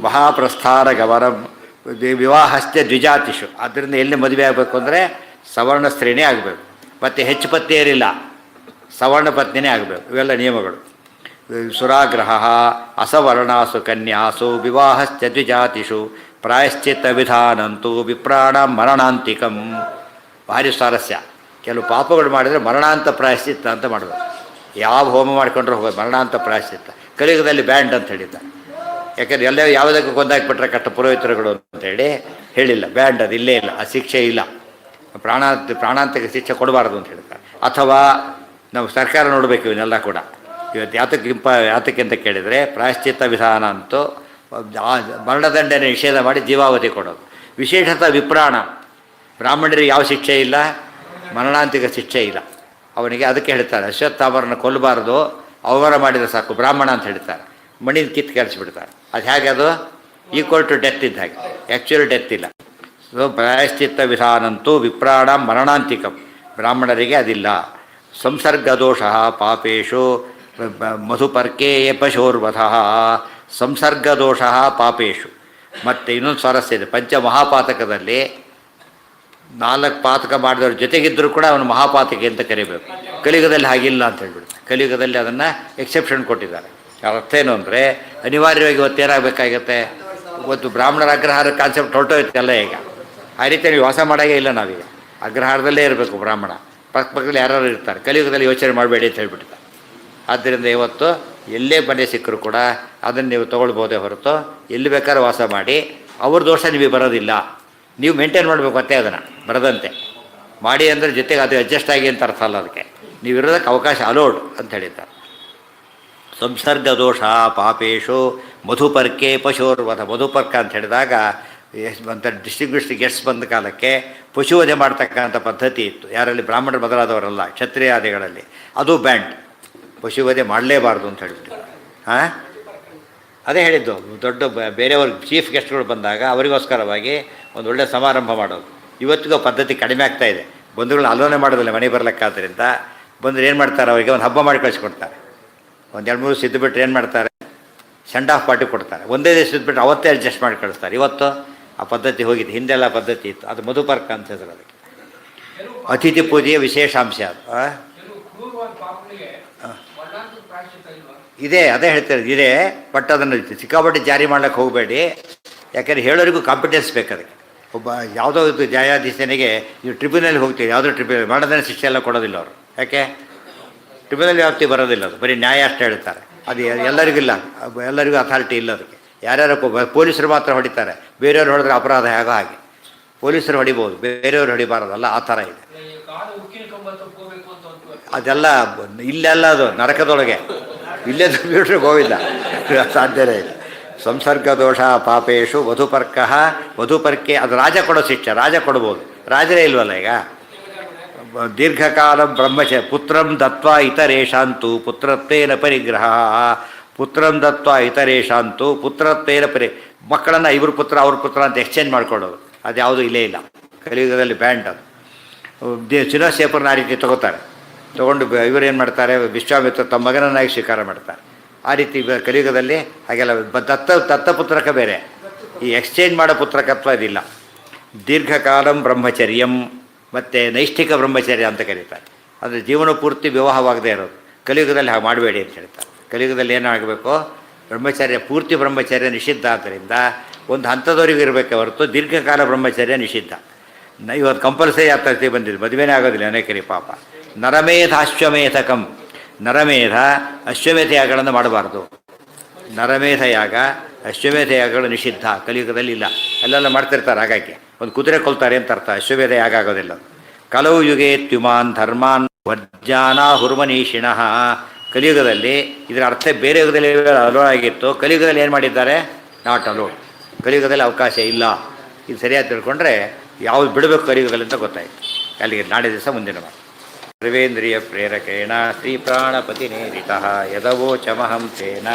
ಮಹಾಪ್ರಸ್ಥಾನ ಗಮನಂ ವಿವಾಹಶ್ಚ ದ್ವಿಜಾತಿಷು. ಆದ್ದರಿಂದ ಎಲ್ಲಿ ಮದುವೆ ಆಗಬೇಕು ಅಂದರೆ ಸವರ್ಣ ಸ್ತ್ರೀನೇ ಆಗಬೇಕು. ಮತ್ತು ಹೆಚ್ಚು ಪತ್ನಿಯರಿಲ್ಲ, ಸವರ್ಣ ಪತ್ನಿನೇ ಆಗಬೇಕು. ಇವೆಲ್ಲ ನಿಯಮಗಳು. ಸುರಾಗ್ರಹ ಅಸವರ್ಣಾಸು ಕನ್ಯಾಸು ವಿವಾಹಶ್ಚ ದ್ವಿಜಾತಿಷು ಪ್ರಾಯಶ್ಚಿತ್ತ ವಿಧಾನಂತೂ ವಿಪ್ರಾಣ ಮರಣಾಂತಿಕಂ. ಭಾರಿ ಸ್ವಾರಸ್ಯ. ಕೆಲವು ಪಾಪಗಳು ಮಾಡಿದರೆ ಮರಣಾಂತ ಪ್ರಾಯಶ್ಚಿತ್ತ ಅಂತ ಮಾಡಬೇಕು. ಯಾವ ಹೋಮ ಮಾಡಿಕೊಂಡ್ರೆ ಹೋಗೋದು ಮರಣಾಂತ ಪ್ರಾಯಶ್ಚಿತ್ತ. ಕಲಿಯುಗದಲ್ಲಿ ಬ್ಯಾಂಡ್ ಅಂತ ಹೇಳಿದ್ದಾರೆ. ಯಾಕೆಂದರೆ ಎಲ್ಲ ಯಾವುದಕ್ಕೂ ಕೊಂದಾಕಿಬಿಟ್ರೆ ಕಟ್ಟ ಪುರೋಹಿತರುಗಳು ಅಂತೇಳಿ ಹೇಳಿಲ್ಲ. ಬ್ಯಾಂಡ್ ಅದು ಇಲ್ಲೇ ಇಲ್ಲ, ಆ ಶಿಕ್ಷೆ ಇಲ್ಲ. ಪ್ರಾಣಾಂತಕ್ಕೆ ಶಿಕ್ಷೆ ಕೊಡಬಾರ್ದು ಅಂತ ಹೇಳ್ತಾರೆ. ಅಥವಾ ನಾವು ಸರ್ಕಾರ ನೋಡಬೇಕು ಇವನ್ನೆಲ್ಲ ಕೂಡ. ಇವತ್ತು ಯಾತಕ್ಕೆ ಅಂತ ಕೇಳಿದರೆ ಪ್ರಾಯಶ್ಚಿತ್ತ ವಿಧಾನ ಅಂತೂ ಮರಣದಂಡನೆ ನಿಷೇಧ ಮಾಡಿ ಜೀವಾವಧಿ ಕೊಡೋದು. ವಿಶೇಷತಃ ವಿಪ್ರಾಣ, ಬ್ರಾಹ್ಮಣರಿಗೆ ಯಾವ ಶಿಕ್ಷೆ ಇಲ್ಲ, ಮರಣಾಂತಿಕ ಶಿಕ್ಷೆ ಇಲ್ಲ ಅವನಿಗೆ. ಅದಕ್ಕೆ ಹೇಳ್ತಾರೆ ಅಶ್ವತ್ಥಾಮರನ್ನು ಕೊಲ್ಲಬಾರ್ದು, ಅವಮಾನ ಮಾಡಿದರೆ ಸಾಕು ಬ್ರಾಹ್ಮಣ ಅಂತ ಹೇಳ್ತಾರೆ. ಮಣಿನ ಕಿತ್ತು ಕೆಡಿಸ್ಬಿಡ್ತಾರೆ. ಅದು ಹೇಗೆ? ಅದು ಈಕ್ವಲ್ ಟು ಡೆತ್ ಇದ್ದ ಹಾಗೆ, ಆ್ಯಕ್ಚುಯಲ್ ಡೆತ್ ಇಲ್ಲ. ಸೊ ಪ್ರಾಯಶ್ಚಿತ್ತ ವಿಧಾನಂತೂ ವಿಪ್ರಾಣ ಮರಣಾಂತಿಕಂ. ಬ್ರಾಹ್ಮಣರಿಗೆ ಅದಿಲ್ಲ. ಸಂಸರ್ಗದೋಷ ಪಾಪೇಶು ಮಧುಪರ್ಕೆ ಪಶೋರ್ವಧ. ಸಂಸರ್ಗದೋಷ ಪಾಪೇಶು. ಮತ್ತು ಇನ್ನೊಂದು ಸ್ವಾರಸ್ಯ ಇದೆ. ಪಂಚಮಹಾಪಾತಕದಲ್ಲಿ 4 ಪಾತಕ ಮಾಡಿದವ್ರ ಜೊತೆಗಿದ್ದರೂ ಕೂಡ ಅವನು ಮಹಾಪಾತಕೆ ಅಂತ ಕರಿಬೇಕು. ಕಲಿಯುಗದಲ್ಲಿ ಹಾಗಿಲ್ಲ ಅಂತ ಹೇಳ್ಬಿಡ್ತಾರೆ. ಕಲಿಯುಗದಲ್ಲಿ ಅದನ್ನು ಎಕ್ಸೆಪ್ಷನ್ ಕೊಟ್ಟಿದ್ದಾರೆ. ಅರ್ಥ ಏನು ಅಂದರೆ ಅನಿವಾರ್ಯವಾಗಿ ಇವತ್ತೇನಾಗಬೇಕಾಗತ್ತೆ, ಇವತ್ತು ಬ್ರಾಹ್ಮಣರ ಅಗ್ರಹಾರ ಕಾನ್ಸೆಪ್ಟ್ ಹೊರಟೋಯ್ತಲ್ಲ ಈಗ. ಆ ರೀತಿ ನೀವು ವಾಸ ಮಾಡೋಂಗೇ ಇಲ್ಲ ನಾವೀಗ. ಅಗ್ರಹಾರದಲ್ಲೇ ಇರಬೇಕು ಬ್ರಾಹ್ಮಣ. ಪಕ್ಕದಲ್ಲಿ ಯಾರು ಇರ್ತಾರೆ. ಕಲಿಯುಗದಲ್ಲಿ ಯೋಚನೆ ಮಾಡಬೇಡಿ ಅಂತ ಹೇಳ್ಬಿಡ್ತಾರೆ. ಆದ್ದರಿಂದ ಇವತ್ತು ಎಲ್ಲೇ ಮನೆ ಸಿಕ್ಕರೂ ಕೂಡ ಅದನ್ನು ನೀವು ತೊಗೊಳ್ಬೋದೇ ಹೊರತು ಎಲ್ಲಿ ಬೇಕಾದ್ರೂ ವಾಸ ಮಾಡಿ ಅವ್ರ ದೋಷ ನಿಮಗೆ ಬರೋದಿಲ್ಲ. ನೀವು ಮೇಂಟೈನ್ ಮಾಡಬೇಕು ಮತ್ತೆ ಅದನ್ನು ಬರದಂತೆ ಮಾಡಿ. ಅಂದರೆ ಜೊತೆಗೆ ಅದು ಅಡ್ಜಸ್ಟ್ ಆಗಿ ಅಂತ ಅರ್ಥ ಅಲ್ಲ. ಅದಕ್ಕೆ ನೀವು ಇರೋದಕ್ಕೆ ಅವಕಾಶ ಅಲೋಡ್ ಅಂತ ಹೇಳಿದ್ದಾರೆ. ಸಂಸರ್ಗ ದೋಷ ಪಾಪೇಶು ಮಧುಪರ್ಕೆ ಪಶುರ್ವಧ. ಮಧುಪರ್ಕ ಅಂತ ಹೇಳಿದಾಗ ಅಂತ ಡಿಸ್ಟಿಂಗ್ವಿಶ್ಡ್ ಗೆಟ್ಸ್ ಬಂದ ಕಾಲಕ್ಕೆ ಪಶುವಧೆ ಮಾಡ್ತಕ್ಕಂಥ ಪದ್ಧತಿ ಇತ್ತು. ಯಾರಲ್ಲಿ ಬ್ರಾಹ್ಮಣರು ಮೊದಲಾದವರಲ್ಲ, ಕ್ಷತ್ರಿಯಾದಿಗಳಲ್ಲಿ. ಅದು ಬ್ಯಾಂಡ್. ಪಶುವಧೆ ಮಾಡಲೇಬಾರ್ದು ಅಂತ ಹೇಳ್ಬಿಟ್ಟು. ಅದೇ ಹೇಳಿದ್ದು. ದೊಡ್ಡ ಬೇರೆಯವ್ರಿಗೆ ಚೀಫ್ ಗೆಸ್ಟ್ಗಳು ಬಂದಾಗ ಅವರಿಗೋಸ್ಕರವಾಗಿ ಒಂದು ಒಳ್ಳೆಯ ಸಮಾರಂಭ ಮಾಡೋದು. ಇವತ್ತಿಗೂ ಪದ್ಧತಿ ಕಡಿಮೆ ಆಗ್ತಾಯಿದೆ. ಬಂಧುಗಳನ್ನ ಆಲೋಚನೆ ಮಾಡೋದಿಲ್ಲ ಮನೆ ಬರಲಿಕ್ಕಾದ್ದರಿಂದ. ಬಂದರೆ ಏನು ಮಾಡ್ತಾರೆ, ಅವರಿಗೆ ಒಂದು ಹಬ್ಬ ಮಾಡಿ ಕಳಿಸ್ಕೊಡ್ತಾರೆ. ಒಂದು 2-3 ದಿವಸ ಇದ್ದುಬಿಟ್ರೆ ಏನು ಮಾಡ್ತಾರೆ, ಸೆಂಡ್ ಆಫ್ ಪಾರ್ಟಿ ಕೊಡ್ತಾರೆ. ಒಂದೇ ದಿವಸ ಇದ್ದುಬಿಟ್ಟು ಅವತ್ತೇ ಅಡ್ಜಸ್ಟ್ ಮಾಡಿ ಕಳಿಸ್ತಾರೆ. ಇವತ್ತು ಆ ಪದ್ಧತಿ ಹೋಗಿದೆ. ಹಿಂದೆಲ್ಲ ಪದ್ಧತಿ ಇತ್ತು. ಅದು ಮಧುಪರ್ಕ ಅಂತ ಹೇಳಿದ್ರು. ಅದಕ್ಕೆ ಅತಿಥಿ ಪೂಜೆಯ ವಿಶೇಷಾಂಶ ಅದು. ಇದೆ, ಅದೇ ಹೇಳ್ತಾರೆ ಇದೆ. ಬಟ್ ಅದನ್ನು ಸಿಕ್ಕಾಪಟ್ಟೆ ಜಾರಿ ಮಾಡ್ಲಿಕ್ಕೆ ಹೋಗಬೇಡಿ. ಯಾಕೆಂದರೆ ಹೇಳೋರಿಗೂ ಕಾಂಪಿಟೆನ್ಸ್ ಬೇಕು. ಅದಕ್ಕೆ ಒಬ್ಬ ಯಾವುದೋ ಇದು ನ್ಯಾಯಾಧೀಶನಿಗೆ ನೀವು ಟ್ರಿಬ್ಯುನಲ್ಗೆ ಹೋಗ್ತೀವಿ, ಯಾವುದೋ ಟ್ರಿಬ್ಯುನಲ್ ಮಾಡೋದನ್ನ ಶಿಕ್ಷೆ ಎಲ್ಲ ಕೊಡೋದಿಲ್ಲ ಅವರು. ಯಾಕೆ? ಟ್ರಿಬ್ಯುನಲ್ ವ್ಯಾಪ್ತಿ ಬರೋದಿಲ್ಲ. ಅದು ಬರೀ ನ್ಯಾಯ ಅಷ್ಟೇ ಹೇಳ್ತಾರೆ. ಅದು ಎಲ್ಲರಿಗಿಲ್ಲ, ಎಲ್ಲರಿಗೂ ಅಥಾರಿಟಿ ಇಲ್ಲ ಅದಕ್ಕೆ. ಯಾರ್ಯಾರು ಪೊಲೀಸರು ಮಾತ್ರ ಹೊಡಿತಾರೆ, ಬೇರೆಯವ್ರು ಹೊಡೆದ್ರೆ ಅಪರಾಧ ಹೇಗೋ ಹಾಗೆ. ಪೊಲೀಸರು ಹೊಡಿಬೋದು, ಬೇರೆಯವ್ರು ಹೊಡಿಬಾರದಲ್ಲ, ಆ ಥರ ಇದೆ. ಅದೆಲ್ಲ ಇಲ್ಲೆಲ್ಲ ಅದು ನರಕದೊಳಗೆ, ಇಲ್ಲೇ ಬಿಟ್ಟರೆ ಗೋವಿಲ್ಲ, ಸಾಧ್ಯನೇ ಇಲ್ಲ. ಸಂಸರ್ಗ ದೋಷ ಪಾಪೇಶು ವಧುಪರ್ಕೆ ಅದು ರಾಜ ಕೊಡೋ ಶಿಕ್ಷೆ, ರಾಜ ಕೊಡ್ಬೋದು, ರಾಜರೇ ಇಲ್ವಲ್ಲ ಈಗ. ದೀರ್ಘಕಾಲ ಪುತ್ರಂ ದತ್ವಾ ಇತರೇಷಾಂತು ಪುತ್ರತ್ವೇನ ಪರಿಗ್ರಹ, ಪುತ್ರಂ ದತ್ವಾ ಇತರೇಷಾಂತು ಪುತ್ರತ್ವೇನ ಮಕ್ಕಳನ್ನು ಇವ್ರ ಪುತ್ರ ಅವ್ರ ಪುತ್ರ ಅಂತ ಎಕ್ಸ್ಚೇಂಜ್ ಮಾಡ್ಕೊಳ್ಳೋದು, ಅದು ಯಾವುದೂ ಇಲ್ಲೇ ಇಲ್ಲ ಕಲಿಯುಗದಲ್ಲಿ, ಬ್ಯಾಂಡ್ ಅದು. ಚಿನ್ನಶೇಖರನ ಆ ರೀತಿ ತೊಗೊಂಡು ಇವರೇನು ಮಾಡ್ತಾರೆ, ವಿಶ್ವಾಮಿತ್ರ ತಮ್ಮ ಮಗನನ್ನಾಗಿ ಸ್ವೀಕಾರ ಮಾಡ್ತಾರೆ. ಆ ರೀತಿ ಕಲಿಯುಗದಲ್ಲಿ ಹಾಗೆಲ್ಲ ದತ್ತಪುತ್ರಕ ಬೇರೆ, ಈ ಎಕ್ಸ್ಚೇಂಜ್ ಮಾಡೋ ಪುತ್ರಕತ್ವ ಇದಿಲ್ಲ. ದೀರ್ಘಕಾಲಂ ಬ್ರಹ್ಮಚರ್ಯಂ ಮತ್ತು ನೈಷ್ಠಿಕ ಬ್ರಹ್ಮಚರ್ಯ ಅಂತ ಕರೀತಾರೆ. ಅಂದರೆ ಜೀವನ ಪೂರ್ತಿ ವಿವಾಹವಾಗದೇ ಇರೋದು. ಕಲಿಯುಗದಲ್ಲಿ ಹಾಗೆ ಮಾಡಬೇಡಿ ಅಂತ ಹೇಳ್ತಾರೆ. ಕಲಿಯುಗದಲ್ಲಿ ಏನಾಗಬೇಕು, ಬ್ರಹ್ಮಚರ್ಯ, ಪೂರ್ತಿ ಬ್ರಹ್ಮಚರ್ಯ ನಿಷಿದ್ಧ. ಆದ್ದರಿಂದ ಒಂದು ಹಂತದವರೆಗೂ ಇರಬೇಕೆ ಹೊರತು ದೀರ್ಘಕಾಲ ಬ್ರಹ್ಮಚರ್ಯ ನಿಷಿದ್ಧ. ಇವತ್ತು ಕಂಪಲ್ಸರಿ ಆಗ್ತದೆ ಬಂದಿದೆ, ಮದುವೆನೇ ಆಗೋದಿಲ್ಲ ಅನೇಕರಿ ಪಾಪ. ನರಮೇಧ ಅಶ್ವಮೇಧಕಂ, ನರಮೇಧ ಅಶ್ವಮೇಧ ಯಾಗಗಳನ್ನು ಮಾಡಬಾರ್ದು. ನರಮೇಧ ಯಾಗ ಅಶ್ವಮೇಧ ಯಾಗಗಳು ನಿಷಿದ್ಧ, ಕಲಿಯುಗದಲ್ಲಿ ಇಲ್ಲ. ಅಲ್ಲೆಲ್ಲ ಮಾಡ್ತಿರ್ತಾರೆ, ಹಾಗಾಗಿ ಒಂದು ಕುದುರೆ ಕೊಲ್ತಾರೆ ಅಂತ ಅರ್ಥ, ಅಶ್ವಮೇಧ ಯಾಗ ಆಗೋದಿಲ್ಲ. ಕಲವು ಯುಗೇ ತ್ಯುಮಾನ್ ಧರ್ಮಾನ್ ವರ್ಜಾನ ಹುರ್ಮನೀಷಿಣಃ. ಕಲಿಯುಗದಲ್ಲಿ ಇದರ ಅರ್ಥ ಬೇರೆ ಯುಗದಲ್ಲಿ ಅಲೋ ಆಗಿತ್ತು, ಕಲಿಯುಗದಲ್ಲಿ ಏನು ಮಾಡಿದ್ದಾರೆ, ನಾಟ್ ಅಲೋ. ಕಲಿಯುಗದಲ್ಲಿ ಅವಕಾಶ ಇಲ್ಲ. ಇದು ಸರಿಯಾಗಿ ತಿಳ್ಕೊಂಡ್ರೆ ಯಾವುದು ಬಿಡಬೇಕು ಕಲಿಯುಗದಲ್ಲಿ ಅಂತ ಗೊತ್ತಾಯಿತು. ಅಲ್ಲಿಗೆ ನಾಳೆ ದಿವಸ ಮುಂದಿನ ಮಾತು. ಸರ್ವೇಂದ್ರಿಯ ಪ್ರೇರಕೇಣ ಶ್ರೀ ಪ್ರಾಣಪತಿ ನೇರಿತಃ ಯದವೋಚಮಹಂ ತೇನ